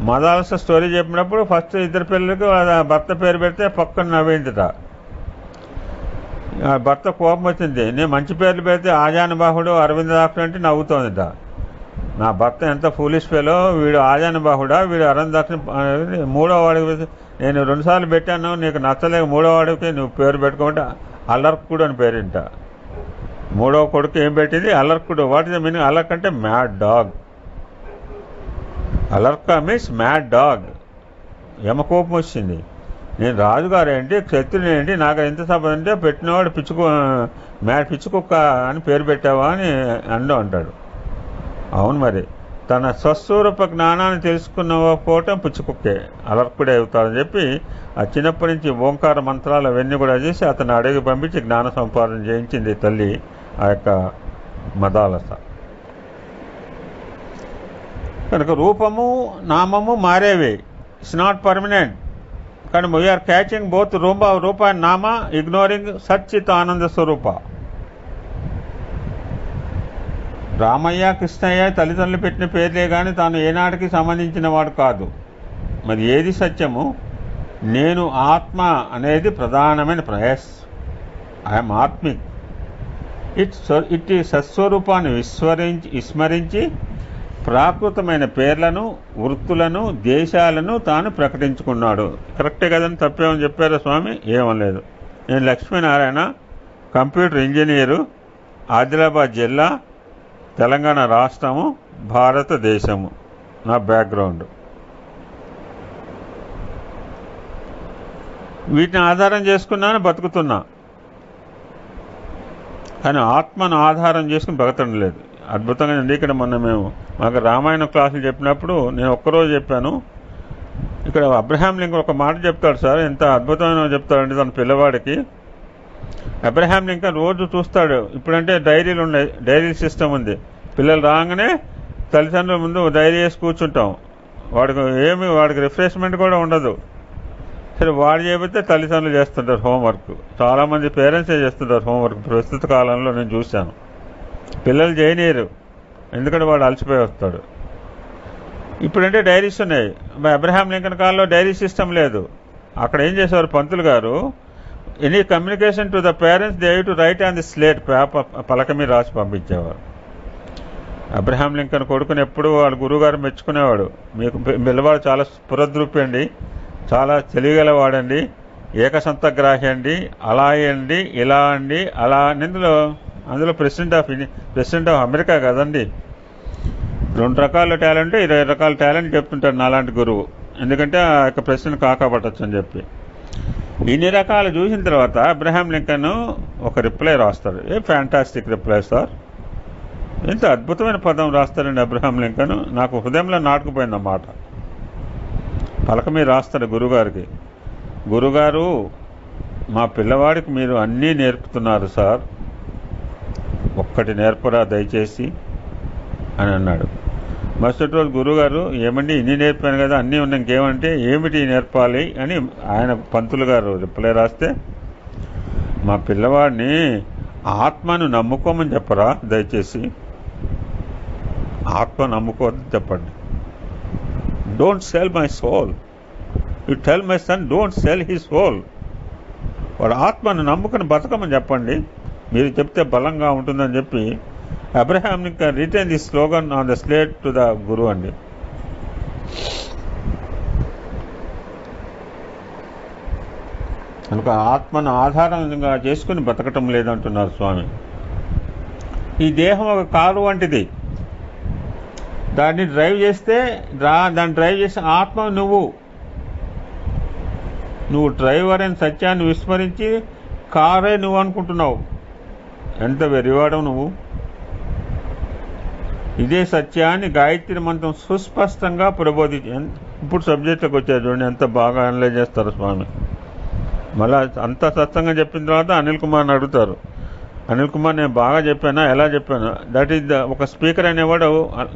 మదాలస స్టోరీ చెప్పినప్పుడు ఫస్ట్ 2 పిల్లలకి భర్త పేరు పెడితే పక్కన నవ్వేందిట. భర్త కోపం వచ్చింది. నేను మంచి పేర్లు పెడితే ఆజానుబాహుడు, అరవిందాక్షుడు అంటే నవ్వుతోందిట. నా భర్త ఎంత ఫూలిష్ ఫెలో, వీడు ఆజానుబాహుడా, వీడు అరవిందాక్షుడు. 3వ వాడికి నేను 2 సార్లు పెట్టాను, నీకు నచ్చలేక 3వ వాడికి నువ్వు పేరు పెట్టుకుంటే అల్లర్కుడు అని పేరింట. 3వ కొడుకు ఏం పెట్టింది? అల్లర్కుడు. What is the meaning? అల్లర్క్ అంటే మ్యాడ్ డాగ్. అలర్క మీన్స్ మ్యాడ్ డాగ్. యమకోపం వచ్చింది. నేను రాజుగారు ఏంటి, క్షత్రుని ఏంటి, నాకు ఎంత సంపద అంటే పెట్టినవాడు పిచ్చుకుక్క అని పేరు పెట్టావా అని అంటాడు. అవును, మరి తన స్వస్వరూప జ్ఞానాన్ని తెలుసుకున్నపోవటం పిచ్చుకుక్కే, అలర్కుడే అవుతాడని చెప్పి ఆ చిన్నప్పటి నుంచి ఓంకార మంత్రాలు అవన్నీ కూడా చేసి అతను అడవి పంపించి జ్ఞాన సంపాదన చేయించింది తల్లి ఆ యొక్క మదాలస. కనుక రూపము నామము మారేవి, ఇట్స్ నాట్ పర్మనెంట్. కానీ వీఆర్ క్యాచింగ్ బోత్ రూప అండ్ నామ, ఇగ్నోరింగ్ సచ్చిత్ ఆనంద స్వరూప. రామయ్య, కృష్ణయ్య తల్లిదండ్రులు పెట్టిన పేర్లే కానీ తాను ఏనాటికి సంబంధించిన వాడు కాదు. మరి ఏది సత్యము? నేను ఆత్మ అనేది ప్రధానమైన ప్రయాస్. ఐఎమ్ ఆత్మిక్. ఇట్ ఈ సత్స్వరూపాన్ని విస్మరించి ప్రాకృతమైన పేర్లను, వృత్తులను, దేశాలను తాను ప్రకటించుకున్నాడు. కరెక్టే కదని తప్పేమని చెప్పారా స్వామి? ఏమలేదు. నేను లక్ష్మీనారాయణ, కంప్యూటర్ ఇంజనీరు, ఆదిలాబాద్ జిల్లా, తెలంగాణ రాష్ట్రము, భారతదేశము నా బ్యాక్గ్రౌండ్. వీటిని ఆధారం చేసుకున్నాను, బతుకుతున్నా. కానీ ఆత్మను ఆధారం చేసుకుని బతకడం లేదు. అద్భుతంగా ఉంది. ఇక్కడ మొన్న మాకు రామాయణ క్లాసులు చెప్పినప్పుడు నేను ఒక్కరోజు చెప్పాను. ఇక్కడ అబ్రహాం లింకన్ ఒక మాట చెప్తాడు సార్, ఎంత అద్భుతమైన చెప్తాడంటే తన పిల్లవాడికి. అబ్రహాం లింకన్ రోజు చూస్తాడు. ఇప్పుడంటే డైరీలు ఉన్నాయి, డైరీ సిస్టమ్ ఉంది. పిల్లలు రాగానే తల్లిదండ్రుల ముందు డైరీ వేసి కూర్చుంటాం. వాడికి రిఫ్రెష్మెంట్ కూడా ఉండదు. సరే, వాడు చేయబోతే తల్లిదండ్రులు చేస్తుంటారు హోంవర్క్. చాలామంది పేరెంట్సే చేస్తుంటారు హోంవర్క్. ప్రస్తుత కాలంలో నేను చూశాను. పిల్లలు చేయనీయరు, ఎందుకంటే వాడు అలసిపోయి వస్తాడు. ఇప్పుడంటే డైరీస్ ఉన్నాయి. అబ్రహాం లింకన్ కాలంలో డైరీ సిస్టమ్ లేదు. అక్కడ ఏం చేసేవారు పంతులు గారు, any communication to the parents they to right on the slate, paper పలక మీద రాసి పంపించేవారు. అబ్రహాం లింకన్ కొడుకుని ఎప్పుడు వాళ్ళ గురువుగారు మెచ్చుకునేవాడు. మీకు పిల్లవాడు చాలా స్ఫురద్రూపి అండి, చాలా తెలియగలవాడండి, ఏకసంతగ్రాహి అండి, అలా అండి, ఇలా అండి, అలా అని. అందులో ప్రెసిడెంట్ ఆఫ్ అమెరికా కదండి. 2 రకాల టాలెంట్, 20 రకాల టాలెంట్ చెప్తుంటాడు నాలాంటి గురువు. ఎందుకంటే ఆ యొక్క ప్రెసిడెంట్ కాకపట్టచ్చు అని చెప్పి. ఇన్ని రకాలు చూసిన తర్వాత అబ్రహాం లింకన్ ఒక రిప్లై రాస్తాడు. ఫ్యాంటాస్టిక్ రిప్లై సార్, ఎంత అద్భుతమైన పదం రాస్తాడండి అబ్రహాం లింకన్. నాకు హృదయంలో నాటుకుపోయింది అన్నమాట. పలక మీద రాస్తాడు గురుగారికి, గురుగారు మా పిల్లవాడికి మీరు అన్నీ నేర్పుతున్నారు సార్, ఒక్కటి నేర్పరా దయచేసి అని అన్నాడు. మరుసటి రోజు గురువుగారు, ఏమండి ఇన్ని నేర్పాను కదా, అన్నీ ఉన్నాయి, ఇంకేమంటే ఏమిటి నేర్పాలి అని ఆయన పంతులు గారు రిప్లై రాస్తే, మా పిల్లవాడిని ఆత్మను నమ్ముకోమని చెప్పరా దయచేసి, ఆత్మ నమ్ముకోవద్దని చెప్పండి. Don't sell my soul, you tell my son don't sell his soul. వాడు ఆత్మను నమ్ముకుని బతకమని చెప్పండి, మీరు చెప్తే బలంగా ఉంటుందని చెప్పి Abraham Lincoln return the slogan on the slate to the guru అండి. కనుక ఆత్మను ఆధారంగా చేసుకుని బతకటం లేదంటున్నారు స్వామి. ఈ దేహం ఒక కారు వంటిది, దాన్ని డ్రైవ్ చేస్తే దాన్ని డ్రైవ్ చేసే ఆత్మ నువ్వు డ్రైవర్ అని సత్యాన్ని విస్మరించి కారే నువ్వు అనుకుంటున్నావు. ఎంత వెరివాడవు నువ్వు. ఇదే సత్యాన్ని గాయత్రి మంత్రం సుస్పష్టంగా ప్రబోధించి, ఇప్పుడు సబ్జెక్టులకు వచ్చారు చూడండి, ఎంత బాగా అనలైజ్ చేస్తారు స్వామి. మళ్ళా అంత సత్సంగా చెప్పిన తర్వాత అనిల్ కుమార్ని అడుగుతారు, అనిల్ కుమార్ నేను బాగా చెప్పానా, ఎలా చెప్పాను, దట్ ఈస్ ఒక స్పీకర్ అనేవాడు.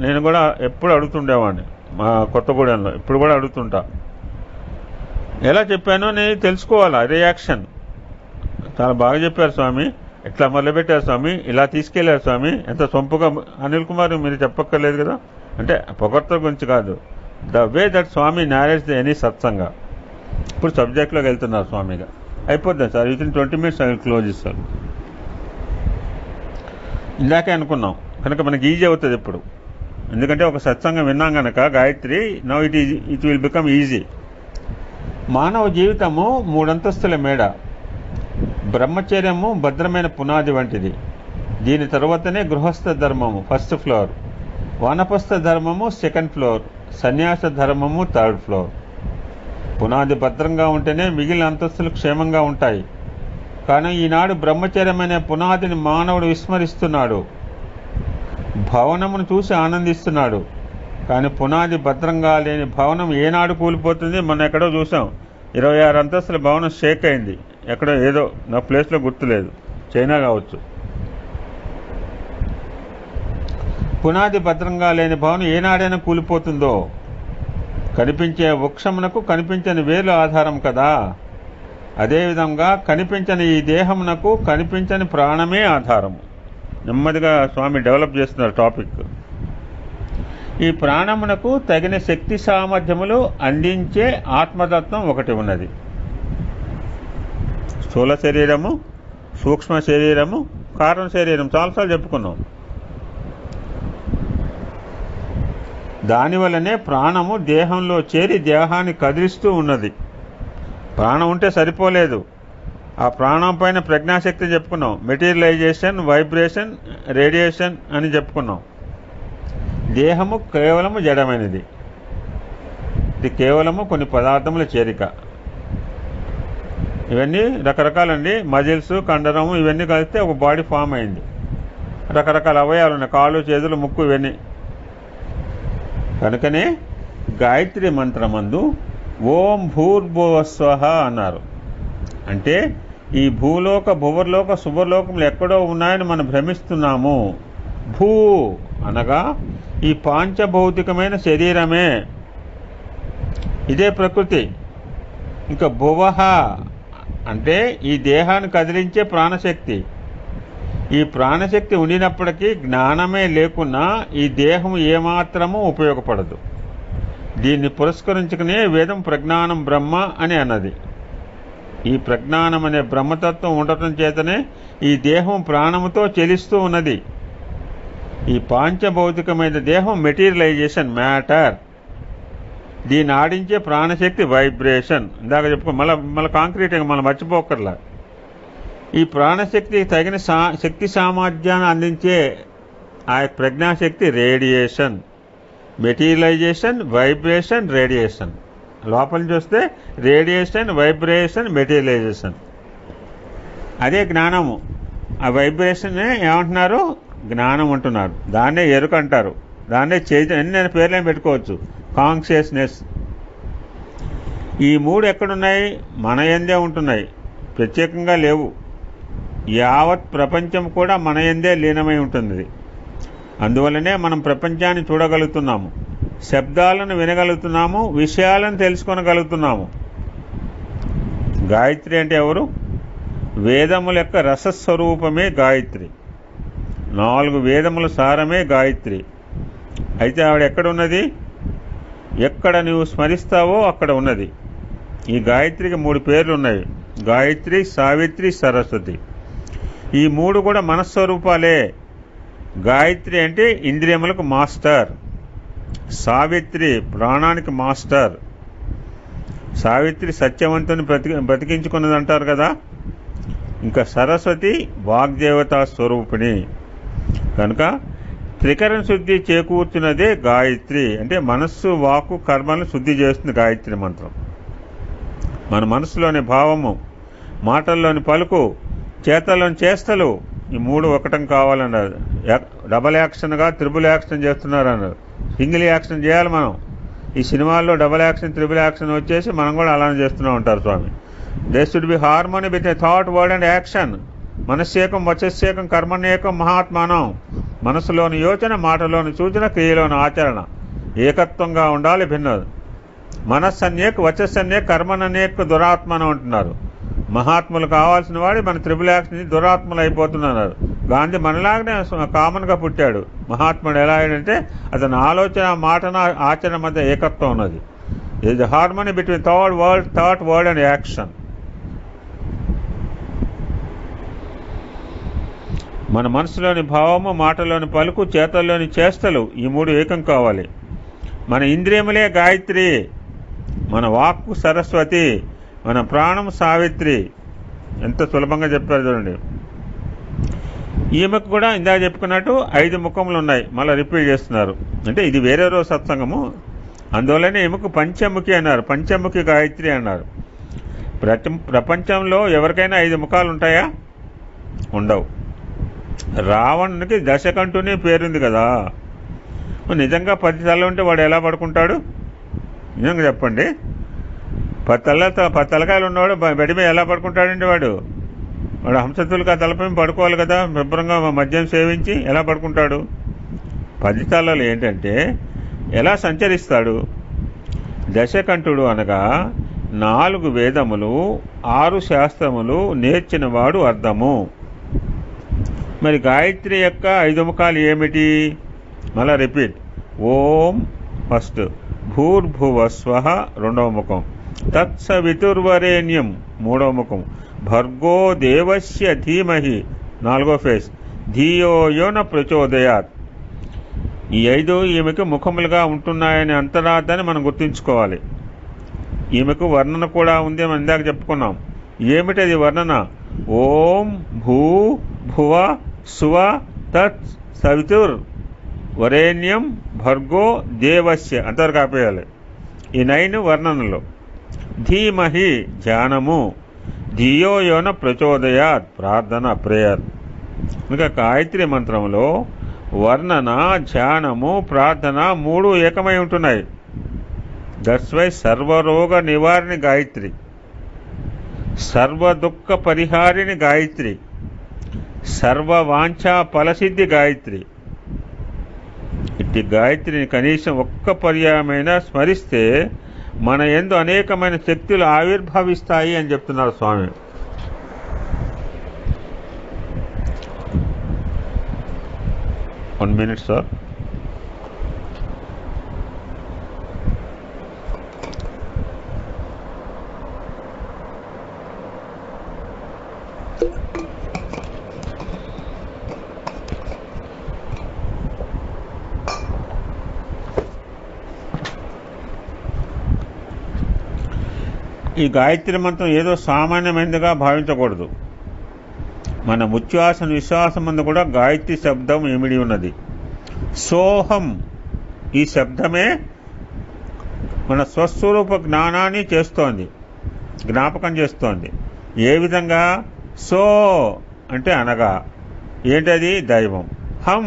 నేను కూడా ఎప్పుడు అడుగుతుండేవాడిని మా కొత్తగూడెంలో, ఇప్పుడు కూడా అడుగుతుంటా, ఎలా చెప్పానో నేను తెలుసుకోవాలా. రియాక్షన్ చాలా బాగా చెప్పారు స్వామి, ఎట్లా మొదలుపెట్టారు స్వామి, ఇలా తీసుకెళ్లారు స్వామి, ఎంత సొంపుగా. అనిల్ కుమార్ మీరు చెప్పక్కర్లేదు కదా, అంటే పొగడ్తల గురించి కాదు, ద వే దట్ స్వామి నారేజ్ ఎనీ సత్సంగా. ఇప్పుడు సబ్జెక్ట్లోకి వెళ్తున్నారు స్వామిగా. అయిపోతుంది sir, within 20 minutes I will close ఇస్తాను. ఇందాకే అనుకున్నాం కనుక మనకి ఈజీ అవుతుంది ఇప్పుడు, ఎందుకంటే ఒక సత్సంగం విన్నాం కనుక Gayatri. Now it will become easy. మానవ జీవితము 3 అంతస్తుల మేడ. బ్రహ్మచర్యము భద్రమైన పునాది వంటిది. దీని తర్వాతనే గృహస్థ ధర్మము ఫస్ట్ ఫ్లోర్, వానప్రస్థ ధర్మము సెకండ్ ఫ్లోర్, సన్యాస ధర్మము థర్డ్ ఫ్లోర్. పునాది భద్రంగా ఉంటేనే మిగిలిన అంతస్తులు క్షేమంగా ఉంటాయి. కానీ ఈనాడు బ్రహ్మచర్యమైన పునాదిని మానవుడు విస్మరిస్తున్నాడు. భవనమును చూసి ఆనందిస్తున్నాడు, కానీ పునాది భద్రంగా లేని భవనం ఏనాడు కూలిపోతుంది. మనం ఎక్కడో చూసాం, 26 అంతస్తుల భవనం షేక్ అయింది ఎక్కడో, ఏదో నా ప్లేస్లో గుర్తులేదు, చైనా కావచ్చు. పునాది భద్రంగా లేని భవనం ఏనాడైనా కూలిపోతుందో. కనిపించే వృక్షమునకు కనిపించని వేలు ఆధారం కదా, అదేవిధంగా కనిపించని ఈ దేహమునకు కనిపించని ప్రాణమే ఆధారము. నెమ్మదిగా స్వామి డెవలప్ చేస్తున్నారు టాపిక్. ఈ ప్రాణమునకు తగిన శక్తి సామర్థ్యములు అందించే ఆత్మతత్వం ఒకటి ఉన్నది. స్థూల శరీరము, సూక్ష్మ శరీరము, కారణ శరీరం చాలాసార్లు చెప్పుకున్నాం. దానివల్లనే ప్రాణము దేహంలో చేరి దేహాన్ని కదిలిస్తూ ఉన్నది. ప్రాణం ఉంటే సరిపోలేదు, ఆ ప్రాణం పైన ప్రజ్ఞాశక్తి చెప్పుకున్నాం. మెటీరియలైజేషన్, వైబ్రేషన్, రేడియేషన్ అని చెప్పుకున్నాం. దేహము కేవలము జడమైనది, ఇది కేవలము కొన్ని పదార్థముల చేరిక. ఇవన్నీ రకరకాలండి. మజిల్స్, కండరము ఇవన్నీ కలిస్తే ఒక బాడీ ఫామ్ అయింది. రకరకాల అవయవాలు ఉన్నాయి, కాళ్ళు, చేతులు, ముక్కు ఇవన్నీ. కనుకనే గాయత్రి మంత్రమందు ఓం భూర్భువస్వః అన్నారు. అంటే ఈ భూలోక, భువర్లోక, శుభలోకములు ఎక్కడో ఉన్నాయని మనం భ్రమిస్తున్నాము. భూ అనగా ఈ పాంచభౌతికమైన శరీరమే, ఇదే ప్రకృతి. ఇంకా భువః అంటే ఈ దేహాన్ని కదిలించే ప్రాణశక్తి. ఈ ప్రాణశక్తి ఉండినప్పటికీ జ్ఞానమే లేకున్నా ఈ దేహం ఏమాత్రము ఉపయోగపడదు. దీన్ని పురస్కరించుకునే వేదం ప్రజ్ఞానం బ్రహ్మ అని అన్నది. ఈ ప్రజ్ఞానం అనే బ్రహ్మతత్వం ఉండటం చేతనే ఈ దేహం ప్రాణముతో చెలిస్తూ ఉన్నది. ఈ పాంచభౌతికమైన దేహం మెటీరియలైజేషన్, మ్యాటర్. దీన్ని ఆడించే ప్రాణశక్తి వైబ్రేషన్. ఇందాక చెప్పుకో, మళ్ళీ కాంక్రీట్గా మనం మర్చిపోకర్లా. ఈ ప్రాణశక్తికి తగిన శక్తి సామర్థ్యాన్ని అందించే ఆ ప్రజ్ఞాశక్తి రేడియేషన్. Materialization, vibration, radiation. లోపల చూస్తే రేడియేషన్, వైబ్రేషన్, మెటీరియలైజేషన్. అదే జ్ఞానము. ఆ వైబ్రేషన్ ఏమంటున్నారు? జ్ఞానం అంటున్నారు. దాన్నే ఎరుక అంటారు, దాన్నే చైతన్యం, ఎన్ని పేర్లేం పెట్టుకోవచ్చు. కాన్షియస్నెస్. ఈ మూడు ఎక్కడున్నాయి? మన యందే ఉంటున్నాయి, ప్రత్యేకంగా లేవు. యావత్ ప్రపంచం కూడా మన యందే లీనమై ఉంటుంది. అందువల్లనే మనం ప్రపంచాన్ని చూడగలుగుతున్నాము, శబ్దాలను వినగలుగుతున్నాము, విషయాలను తెలుసుకోగలుగుతున్నాము. గాయత్రి అంటే ఎవరు? వేదముల యొక్క రసస్వరూపమే గాయత్రి. 4 వేదముల సారమే గాయత్రి. అయితే ఆవిడ ఎక్కడున్నది? ఎక్కడ నువ్వు స్మరిస్తావో అక్కడ ఉన్నది. ఈ గాయత్రికి 3 పేర్లు ఉన్నాయి: గాయత్రి, సావిత్రి, సరస్వతి. ఈ 3 కూడా మనస్వరూపాలే. గాయత్రి అంటే ఇంద్రియములకు మాస్టర్, సావిత్రి ప్రాణానికి మాస్టర్. సావిత్రి సత్యవంతుని బ్రతికించుకున్నది అంటారు కదా. ఇంకా సరస్వతి వాగ్దేవతా స్వరూపిణి. కనుక త్రికరణ శుద్ధి చేకూర్చున్నదే గాయత్రి. అంటే మనస్సు, వాక్కు, కర్మలను శుద్ధి చేస్తుంది గాయత్రి మంత్రం. మన మనసులోని భావము, మాటల్లోని పలుకు, చేతల్లోని చేష్టలు, ఈ 3 ఒకటం కావాలన్నారు. డబల్ యాక్షన్గా త్రిబుల్ యాక్షన్ చేస్తున్నారు అన్నారు. సింగిల్ యాక్షన్ చేయాలి మనం. ఈ సినిమాల్లో డబల్ యాక్షన్, త్రిబుల్ యాక్షన్ వచ్చేసి మనం కూడా అలానే చేస్తూనే ఉంటారు Swami. They should be harmony with a thought, word and action. మనస్సేకం, వచస్సేకం, కర్మణ్యేకం, మహాత్మానం. మనసులోని యోచన, మాటలోని సూచన, క్రియలోని ఆచరణ ఏకత్వంగా ఉండాలి. భిన్న మనస్సన్యేక్, వచస్సన్యేక్, కర్మనన్యేక్, దురాత్మనం అంటున్నారు. మహాత్ములు కావాల్సిన వాడు మన త్రిబుల్ యాక్షన్ దురాత్మలు అయిపోతున్నారు. గాంధీ మనలాగానే కామన్గా పుట్టాడు. మహాత్ముడు ఎలా అయ్యాడంటే అతని ఆలోచన, మాటన, ఆచరణ మధ్య ఏకత్వం ఉన్నది. ఇది harmony between thought, word and action. మన మనసులోని భావము, మాటలోని పలుకు, చేతల్లోని చేష్టలు, ఈ 3 ఏకం కావాలి. మన ఇంద్రియములే గాయత్రి, మన వాక్కు సరస్వతి, మన ప్రాణం సావిత్రి. ఎంత సులభంగా చెప్పారు చూడండి. ఈమెకు కూడా ఇందాక చెప్పుకున్నట్టు 5 ముఖములు ఉన్నాయి. మళ్ళీ రిపీట్ చేస్తున్నారు. అంటే ఇది వేరే రోజు సత్సంగము, అందువల్లనే ఈమెకు పంచముఖి అన్నారు. పంచముఖి గాయత్రి అన్నారు. ప్రపంచంలో ఎవరికైనా 5 ముఖాలు ఉంటాయా? ఉండవు. రావణునికి దశకంఠుని పేరుంది కదా. నిజంగా 10 తలలు ఉంటే వాడు ఎలా పడుకుంటాడు? నిజంగా చెప్పండి. 10 తలకాయలు ఉన్నవాడు బెడ్ మీద ఎలా పడుకుంటాడండి? వాడు హంసతులకి ఆ తలపై పడుకోవాలి కదా, శుభ్రంగా మద్యం సేవించి ఎలా పడుకుంటాడు? 10 తలలు ఏంటంటే ఎలా సంచరిస్తాడు? దశకంఠుడు అనగా 4 వేదములు, 6 శాస్త్రములు నేర్చినవాడు అర్థము. మరి గాయత్రి యొక్క 5 ముఖాలు ఏమిటి? మళ్ళా రిపీట్. ఓం ఫస్ట్, భూర్భువస్వః రెండవ ముఖం, తత్సవితుర్వరేణ్యం మూడవ ముఖం, భర్గో దేవస్య ధీమహి నాలుగో ఫేస్, ధియో యో న ప్రచోదయాత్. ఈ 5 ఈమెకు ముఖములుగా ఉంటున్నాయనే అంతరార్థాన్ని మనం గుర్తుంచుకోవాలి. ఈమెకు వర్ణన కూడా ఉంది, మనం ఇందాక చెప్పుకున్నాం. ఏమిటది వర్ణన? ఓం భూ భువ సువ తత్ సవితుర్ వరేణ్యం భర్గో దేవస్య అంతవరకు ఆపేయాలి. ఈ 9 వర్ణనలో. ధీమహి ధ్యానము, ధియో యోన ప్రచోదయాత్ ప్రార్థన ప్రేయర్. ఇంకా గాయత్రి మంత్రంలో వర్ణన, ధ్యానము, ప్రార్థన 3 ఏకమై ఉంటున్నాయి. దట్స్ వై సర్వరోగ నివారణి గాయత్రి, సర్వదుఃఖ పరిహారిణి గాయత్రి, సర్వవాంఛా ఫలసిద్ధి గాయత్రి. ఇట్టి గాయత్రిని కనీసం ఒక్క పర్యాయమైనా స్మరిస్తే మన యందు అనేకమైన శక్తులు ఆవిర్భవిస్తాయి అని చెప్తున్నారు స్వామి. One minute sir. ఈ గాయత్రి మంత్రం ఏదో సామాన్యమైనదిగా భావించకూడదు. మన ఉచ్ఛ్వాస విశ్వాసం మందు కూడా గాయత్రి శబ్దం ఇమిడి ఉన్నది. సోహం ఈ శబ్దమే మన స్వస్వరూప జ్ఞానాన్ని చేస్తోంది, జ్ఞాపకం చేస్తోంది. ఏ విధంగా? సో అంటే అనగా, ఏంటది? దైవం. హం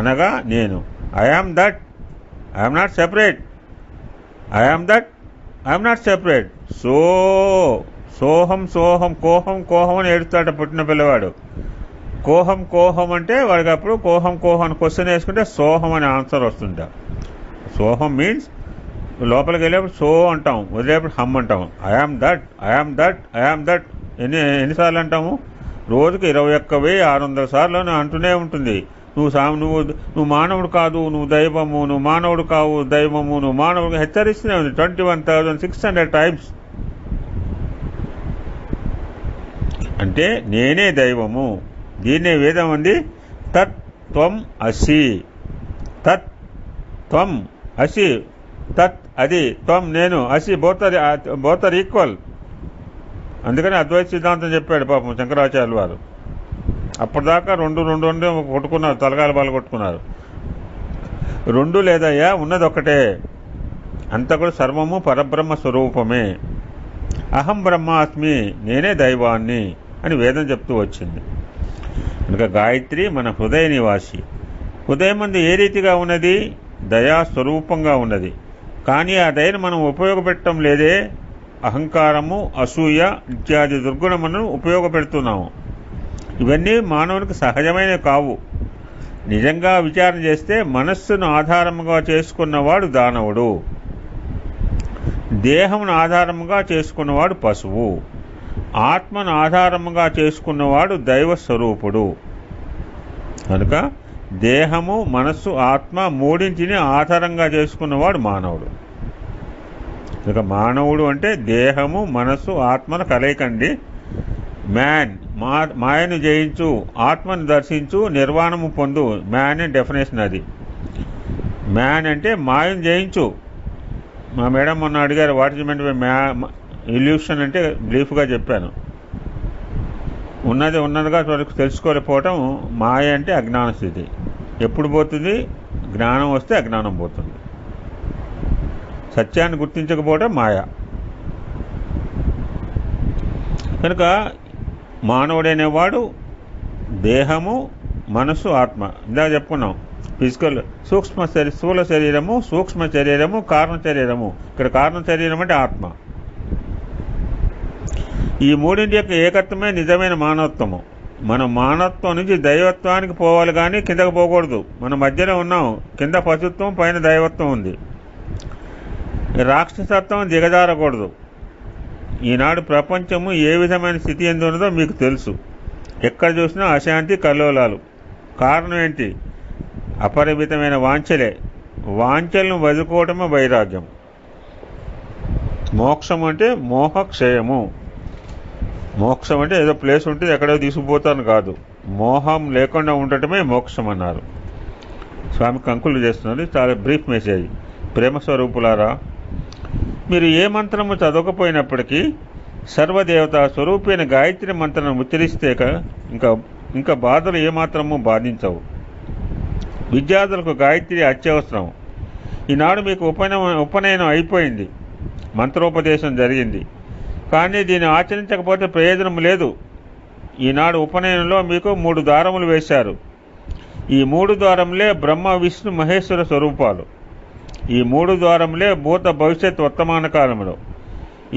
అనగా నేను. I am that, I'm not separate. I am that, I'm not separate. సోహం సోహం కోహం కోహం అని ఏడుస్తాడు పుట్టిన పిల్లవాడు. కోహం కోహం అంటే వాడికి అప్పుడు కోహం కోహం అని క్వశ్చన్ వేసుకుంటే సోహం అనే ఆన్సర్ వస్తుంటా. సోహం మీన్స్ లోపలికి వెళ్ళేప్పుడు సో అంటాం, వదిలేప్పుడు హమ్ అంటాం. I am that, I am that, I am that ఎన్నిసార్లు అంటాము? రోజుకి 21,600 సార్లు అంటూనే ఉంటుంది. నువ్వు మానవుడు కాదు, నువ్వు దైవము, నువ్వు మానవుడు కావు, దైవము, నువ్వు మానవుడు హెచ్చరిస్తూనే ఉంది 21,600 టైమ్స్. అంటే నేనే దైవము. దీన్నే వేదం ఉంది తత్ త్వం అసి. తత్ త్వం అసి, తత్ అది, త్వం నేను, అసి బోత్ ఆర్ ఈక్వల్. అందుకని అద్వైత సిద్ధాంతం చెప్పాడు పాపం శంకరాచార్యులు వారు. అప్పటిదాకా రెండు కొట్టుకున్నారు, తలగాల బాలు కొట్టుకున్నారు. 2 లేదయ్యా, ఉన్నది ఒకటే. అంత కూడా సర్వము పరబ్రహ్మ స్వరూపమే. అహం బ్రహ్మాస్మి, నేనే దైవాన్ని అని వేదం చెప్తూ వచ్చింది. కనుక గాయత్రి మన హృదయ నివాసి. హృదయం మందు ఏ రీతిగా ఉన్నది? దయాస్వరూపంగా ఉన్నది. కానీ ఆ దయను మనం ఉపయోగపెట్టడం లేదే. అహంకారము, అసూయ ఇత్యాది దుర్గుణములను ఉపయోగపెడుతున్నాము. ఇవన్నీ మానవునికి సహజమైనవి కావు. నిజంగా విచారణ చేస్తే మనస్సును ఆధారముగా చేసుకున్నవాడు దానవుడు, దేహమును ఆధారముగా చేసుకున్నవాడు పశువు, ఆత్మను ఆధారముగా చేసుకున్నవాడు దైవ స్వరూపుడు. కనుక దేహము, మనస్సు, ఆత్మ 3ంటిని ఆధారంగా చేసుకున్నవాడు మానవుడు. కనుక మానవుడు అంటే దేహము, మనస్సు, ఆత్మను కలయికండి. మ్యాన్, మాయను జయించు, ఆత్మను దర్శించు, నిర్వాణము పొందు. మ్యాన్ అని డెఫినేషన్ అది. మ్యాన్ అంటే మాయను జయించు. మా మేడం మొన్న అడిగారు what is meant by illusion అంటే బ్రీఫ్గా చెప్పాను. ఉన్నదిగా తెలుసుకోలేకపోవటం మాయ అంటే అజ్ఞాన స్థితి. ఎప్పుడు పోతుంది? జ్ఞానం వస్తే అజ్ఞానం పోతుంది. సత్యాన్ని గుర్తించకపోవటం మాయ. కనుక మానవుడనేవాడు దేహము, మనస్సు, ఆత్మ. ఇందాక చెప్పుకున్నాం ఫిజికల్ స్థూల శరీరము, సూక్ష్మ శరీరము, కారణ శరీరము. ఇక్కడ కారణ శరీరం అంటే ఆత్మ. ఈ 3ంటి యొక్క ఏకత్వమే నిజమైన మానవత్వము. మనం మానవత్వం నుంచి దైవత్వానికి పోవాలి కానీ కిందకు పోకూడదు. మన మధ్యలో ఉన్నాం. కింద పశుత్వం, పైన దైవత్వం ఉంది. రాక్షసత్వం దిగజారకూడదు. ఈనాడు ప్రపంచము ఏ విధమైన స్థితి ఎందు ఉన్నదో మీకు తెలుసు. ఎక్కడ చూసినా అశాంతి, కల్లోలాలు. కారణం ఏంటి? అపరిమితమైన వాంఛలే. వాంఛలను వదులుకోవటమే వైరాగ్యం. మోక్షం అంటే మోహక్షయము. మోక్షం అంటే ఏదో ప్లేస్ ఉంటుంది ఎక్కడో తీసుకుపోతాను కాదు. మోహం లేకుండా ఉండటమే మోక్షం అన్నారు. స్వామి కంకులు చేస్తున్నది చాలా బ్రీఫ్ మెసేజ్. ప్రేమ స్వరూపులారా, మీరు ఏ మంత్రము చదవకపోయినప్పటికీ సర్వదేవతా స్వరూపైన గాయత్రి మంత్రాన్ని ఉచ్చరిస్తే ఇంకా ఇంకా బాధలు ఏమాత్రమూ బాధించవు. విద్యార్థులకు గాయత్రి అత్యవసరం. ఈనాడు మీకు ఉపనయనం అయిపోయింది, మంత్రోపదేశం జరిగింది, కానీ దీన్ని ఆచరించకపోతే ప్రయోజనం లేదు. ఈనాడు ఉపనయనంలో మీకు 3 ద్వారములు వేశారు. ఈ 3 ద్వారములే బ్రహ్మ విష్ణు మహేశ్వర స్వరూపాలు. ఈ 3 ద్వారములే భూత భవిష్యత్ వర్తమాన కాలములు.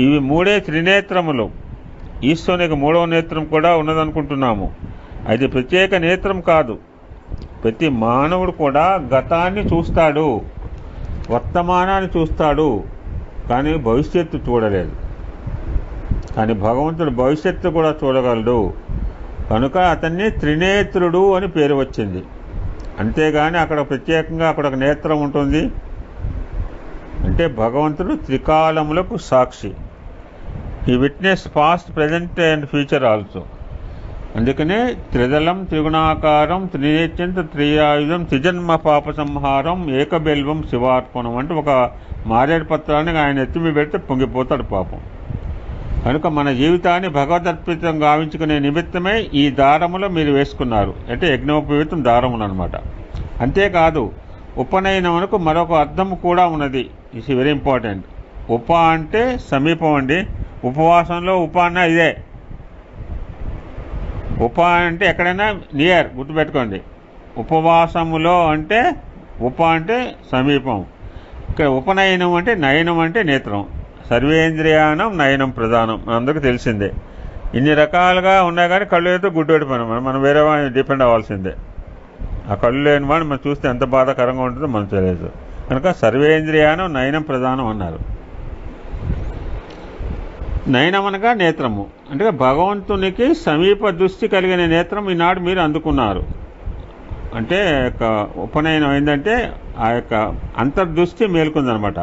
ఇవి 3 త్రినేత్రములు. ఈశ్వరునికి 3వ నేత్రం కూడా ఉన్నదనుకుంటున్నాము. అది ప్రత్యేక నేత్రం కాదు. ప్రతి మానవుడు కూడా గతాన్ని చూస్తాడు, వర్తమానాన్ని చూస్తాడు, కానీ భవిష్యత్తు చూడలేదు. కానీ భగవంతుడు భవిష్యత్తు కూడా చూడగలడు. కనుక అతన్ని త్రినేత్రుడు అని పేరు వచ్చింది. అంతేగాని అక్కడ ప్రత్యేకంగా అక్కడ ఒక నేత్రం ఉంటుంది అంటే భగవంతుడు త్రికాలములకు సాక్షి. ఈ witness past, present and future also. అందుకనే త్రిదళం త్రిగుణాకారం త్రినేత్యంత త్రియాయుధం త్రిజన్మ పాప సంహారం ఏకబెల్వం శివార్పణం అంటే ఒక మారేడు పత్రాన్ని ఆయన ఎత్తిమి పెడితే పొంగిపోతాడు పాపం. కనుక మన జీవితాన్ని భగవదర్పితం గావించుకునే నిమిత్తమై ఈ దారములో మీరు వేసుకున్నారు. అంటే యజ్ఞోపవీతం దారములు అనమాట. అంతేకాదు ఉపనయనమునకు మరొక అర్థం కూడా ఉన్నది. It's very important. ఉప అంటే సమీపం అండి. ఉపవాసంలో ఉప అన్న ఇదే. ఉప అంటే ఎక్కడైనా నియర్, గుర్తుపెట్టుకోండి. ఉపవాసములో అంటే ఉప అంటే సమీపం. ఇక్కడ ఉపనయనం అంటే నయనం అంటే నేత్రం. సర్వేంద్రియానం నయనం ప్రధానం, అందరికీ తెలిసిందే. ఇన్ని రకాలుగా ఉన్నాయి కానీ కళ్ళు అయితే గుడ్డోడి పని. మనం వేరే వాడిని డిపెండ్ అవ్వాల్సిందే. ఆ కళ్ళు లేని వాడిని మనం చూస్తే ఎంత బాధాకరంగా ఉంటుందో మనకు తెలియదు. కనుక సర్వేంద్రియానం నయనం ప్రధానం అన్నారు. నయనం అనగా నేత్రము అంటే భగవంతునికి సమీప దృష్టి కలిగిన నేత్రం ఈనాడు మీరు అందుకున్నారు. అంటే ఉపనయనం ఏంటంటే ఆ యొక్క అంతర్దృష్టి మేల్కొందనమాట.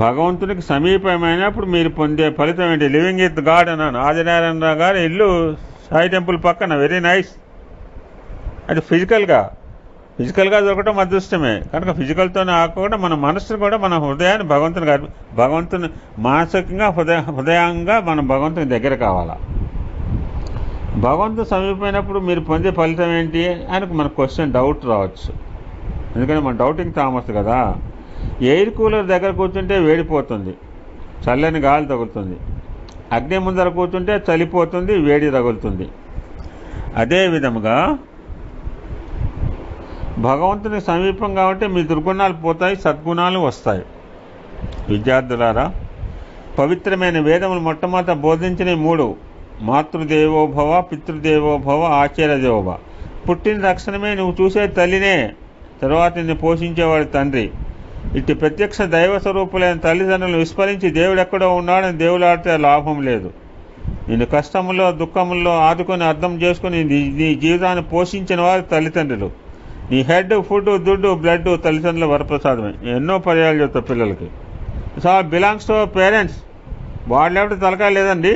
భగవంతునికి సమీపమైనప్పుడు మీరు పొందే ఫలితం ఏంటి? లివింగ్ విత్ గాడ్ అన్నాను. ఆదినారాయణ గారి ఇల్లు సాయి టెంపుల్ పక్కన, వెరీ నైస్. అది ఫిజికల్గా దొరకటం అదృష్టమే. కనుక ఫిజికల్తోనే ఆకుండా మన మనసును కూడా మన హృదయాన్ని భగవంతుని మానసికంగా హృదయంగా మనం భగవంతుని దగ్గర కావాలా. భగవంతుడు సమీపమైనప్పుడు మీరు పొందే ఫలితం ఏంటి అని మనకు క్వశ్చన్, డౌట్ రావచ్చు. ఎందుకంటే మన డౌటింగ్ థామస్ కదా. ఎయిర్ కూలర్ దగ్గర కూర్చుంటే వేడిపోతుంది, చల్లని గాలి తగులుతుంది. అగ్ని ముందర కూర్చుంటే చలిపోతుంది, వేడి తగులుతుంది. అదే విధముగా భగవంతునికి సమీపం కాబట్టి మీ దుర్గుణాలు పోతాయి, సద్గుణాలు వస్తాయి. విద్యార్థులారా, పవిత్రమైన వేదములు మొట్టమొదట బోధించిన 3: మాతృదేవోభవ, పితృదేవోభవ, ఆచార్యదేవోభవ. పుట్టిన రక్షణమే నువ్వు చూసే తల్లినే, తర్వాత నిన్ను పోషించేవాడి తండ్రి. ఇటు ప్రత్యక్ష దైవ స్వరూపులైన తల్లిదండ్రులను విస్మరించి దేవుడు ఎక్కడో ఉన్నాడని దేవులాడితే లాభం లేదు. నిన్ను కష్టముల్లో దుఃఖముల్లో ఆదుకొని అర్థం చేసుకుని నీ జీవితాన్ని పోషించిన వారు తల్లిదండ్రులు. నీ హెడ్, ఫుడ్, దుడ్డు, బ్లడ్ తల్లిదండ్రుల వరప్రసాదమే. ఎన్నో పర్యాలు చెప్తా పిల్లలకి. So belongs to parents. వాళ్ళు లేకపోతే తలకాయ లేదండి,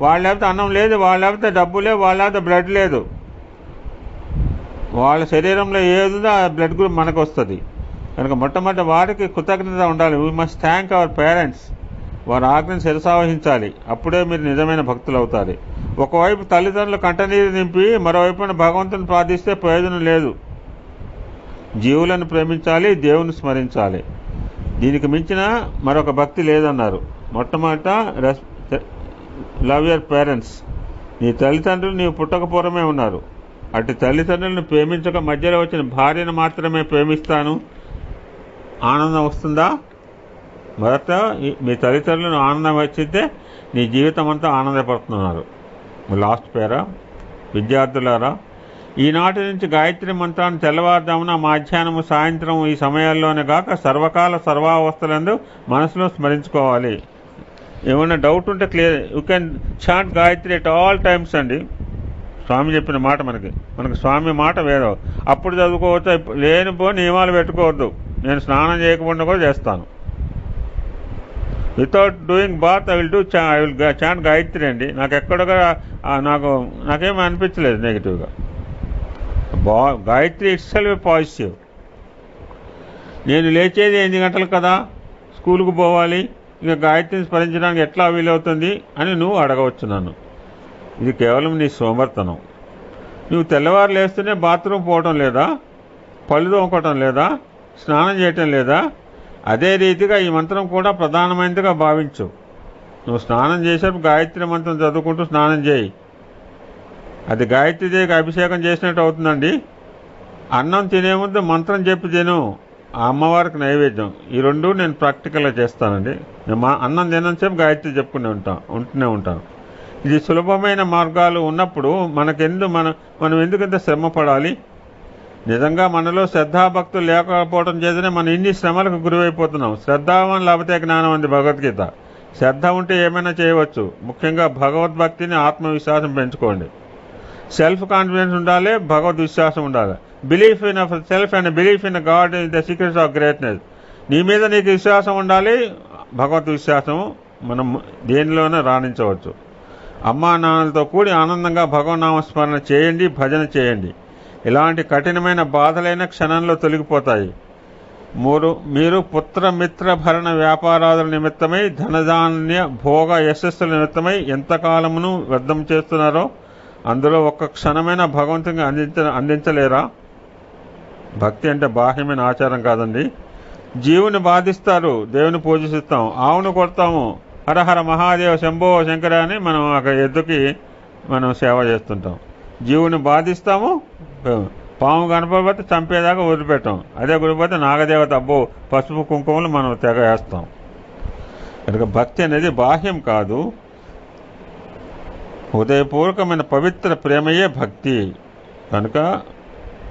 వాళ్ళు లేకపోతే అన్నం లేదు, వాళ్ళు లేకపోతే డబ్బు లేదు, వాళ్ళు లేకపోతే బ్లడ్ లేదు. వాళ్ళ శరీరంలో ఏదో ఆ బ్లడ్ గ్రూప్ మనకు వస్తుంది. కనుక మొట్టమొదటి వారికి కృతజ్ఞత ఉండాలి. We must thank our parents. వారి ఆజ్ఞను శిరసావహించాలి. అప్పుడే మీరు నిజమైన భక్తులు అవుతారు. ఒకవైపు తల్లిదండ్రులు కంటనీరు నింపి మరోవైపున భగవంతుని ప్రార్థిస్తే ప్రయోజనం లేదు. జీవులను ప్రేమించాలి, దేవుని స్మరించాలి. దీనికి మించిన మరొక భక్తి లేదన్నారు. మొట్టమొదట లవ్ యువర్ పేరెంట్స్. నీ తల్లిదండ్రులు నీవు పుట్టకపూర్వమే ఉన్నారు. అటు తల్లిదండ్రులను ప్రేమించక మధ్యలో వచ్చిన భార్యను మాత్రమే ప్రేమిస్తాను, ఆనందం వస్తుందా? మొదట మీ తల్లిదండ్రులను ఆనందం వచ్చితే నీ జీవితం అంతా ఆనందపడుతున్నారు. లాస్ట్ పేరా. విద్యార్థులారా, ఈనాటి నుంచి గాయత్రి మంత్రాన్ని తెల్లవారుజామున, మధ్యాహ్నము, సాయంత్రం ఈ సమయాల్లోనే కాక సర్వకాల సర్వావస్థలందు మనసులో స్మరించుకోవాలి. ఏమైనా డౌట్ ఉంటే clear, you can chant Gayatri at all times అండి. స్వామి చెప్పిన మాట మనకు స్వామి మాట వేరే. అప్పుడు చదువుకోవచ్చు, లేనిపో నియమాలు పెట్టుకోవద్దు. నేను స్నానం చేయకుండా కూడా చేస్తాను. Without doing bath I will chant Gayatri అండి. నాకు ఎక్కడగా నాకేమీ అనిపించలేదు నెగిటివ్గా. Gayatri it's self positive. నేను లేచేది 8 గంటలు కదా, స్కూల్కి పోవాలి, ఇక గాయత్రిని స్మరించడానికి ఎట్లా వీలవుతుంది అని నువ్వు అడగవచ్చు నన్ను. ఇది కేవలం నీ సోమర్థనం. నువ్వు తెల్లవారు లేస్తూనే బాత్రూమ్ పోవటం లేదా, పళ్ళు తోముకోవటం లేదా, స్నానం చేయటం లేదా? అదే రీతిగా ఈ మంత్రం కూడా ప్రధానమైనదిగా భావించు. నువ్వు స్నానం చేసేటప్పుడు గాయత్రి మంత్రం చదువుకుంటూ స్నానం చేయి. అది గాయత్రీదేవికి అభిషేకం చేసినట్టు అవుతుందండి. అన్నం తినే ముందు మంత్రం చెప్పి తిను, ఆ అమ్మవారికి నైవేద్యం. ఈ రెండు నేను ప్రాక్టికల్గా చేస్తానండి. నేను అన్నం తినంతసేపు గాయత్రి చెప్పుకునే ఉంటూనే ఉంటాను. ఇది సులభమైన మార్గాలు ఉన్నప్పుడు మనం ఎందుకు ఇంత శ్రమ పడాలి? నిజంగా మనలో శ్రద్ధాభక్తులు లేకపోవడం చేతనే మనం ఇన్ని శ్రమలకు గురైపోతున్నాం. శ్రద్ధావాన్ లేకపోతే జ్ఞానం అంది భగవద్గీత. శ్రద్ధ ఉంటే ఏమైనా చేయవచ్చు. ముఖ్యంగా భగవద్భక్తిని, ఆత్మవిశ్వాసం పెంచుకోండి. సెల్ఫ్ కాన్ఫిడెన్స్ ఉండాలి, భగవద్ విశ్వాసం ఉండాలి. Belief in self and belief in God is the secrets of greatness. నీ మీద నీకు విశ్వాసం ఉండాలి, భగవద్ విశ్వాసం. మనం దేనిలోనే రాణించవచ్చు. అమ్మా నాన్నలతో కూడి ఆనందంగా భగవన్నామస్మరణ చేయండి, భజన చేయండి. ఇలాంటి కఠినమైన బాధలైన క్షణంలో తొలగిపోతాయి. మీరు పుత్ర మిత్ర భరణ వ్యాపారాదుల నిమిత్తమై, ధనధాన్య భోగ యశస్సుల నిమిత్తమై ఎంతకాలమును వ్యర్థం చేస్తున్నారో అందులో ఒక్క క్షణమైన భగవంతుని అందించలేరా? భక్తి అంటే బాహ్యమైన ఆచారం కాదండి. జీవుని బాధిస్తారు, దేవుని పూజిస్తాం, ఆవును కొడతాము, హరహర మహాదేవ శంభో శంకర అని మనం అక్కడ ఎద్దుకి మనం సేవ చేస్తుంటాం. జీవుని బాధిస్తాము, పాము కనపడిపోతే చంపేదాకా వదిలిపెట్టాం. అదే గుడిపోతే నాగదేవత అబ్బో పసుపు కుంకుమలు మనం తెగ వేస్తాం. కనుక భక్తి అనేది బాహ్యం కాదు, హృదయపూర్వకమైన పవిత్ర ప్రేమయే భక్తి. కనుక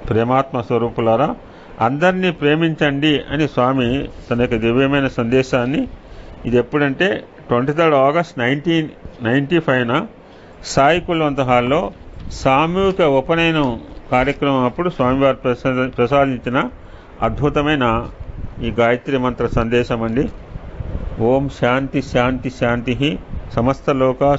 ప్రేమాత్మ స్వరూపులారా, అందరినీ ప్రేమించండి అని స్వామి తన యొక్క దివ్యమైన సందేశాన్ని, ఇది ఎప్పుడంటే 23 ఆగస్ట్ 1995న సాయి కుల్వంత్ హాల్లో సామూహిక ఉపనయనం కార్యక్రమం అప్పుడు స్వామివారు ప్రసాదించిన అద్భుతమైన ఈ గాయత్రి మంత్ర సందేశం అండి. ఓం శాంతి శాంతి శాంతి సమస్త లోకా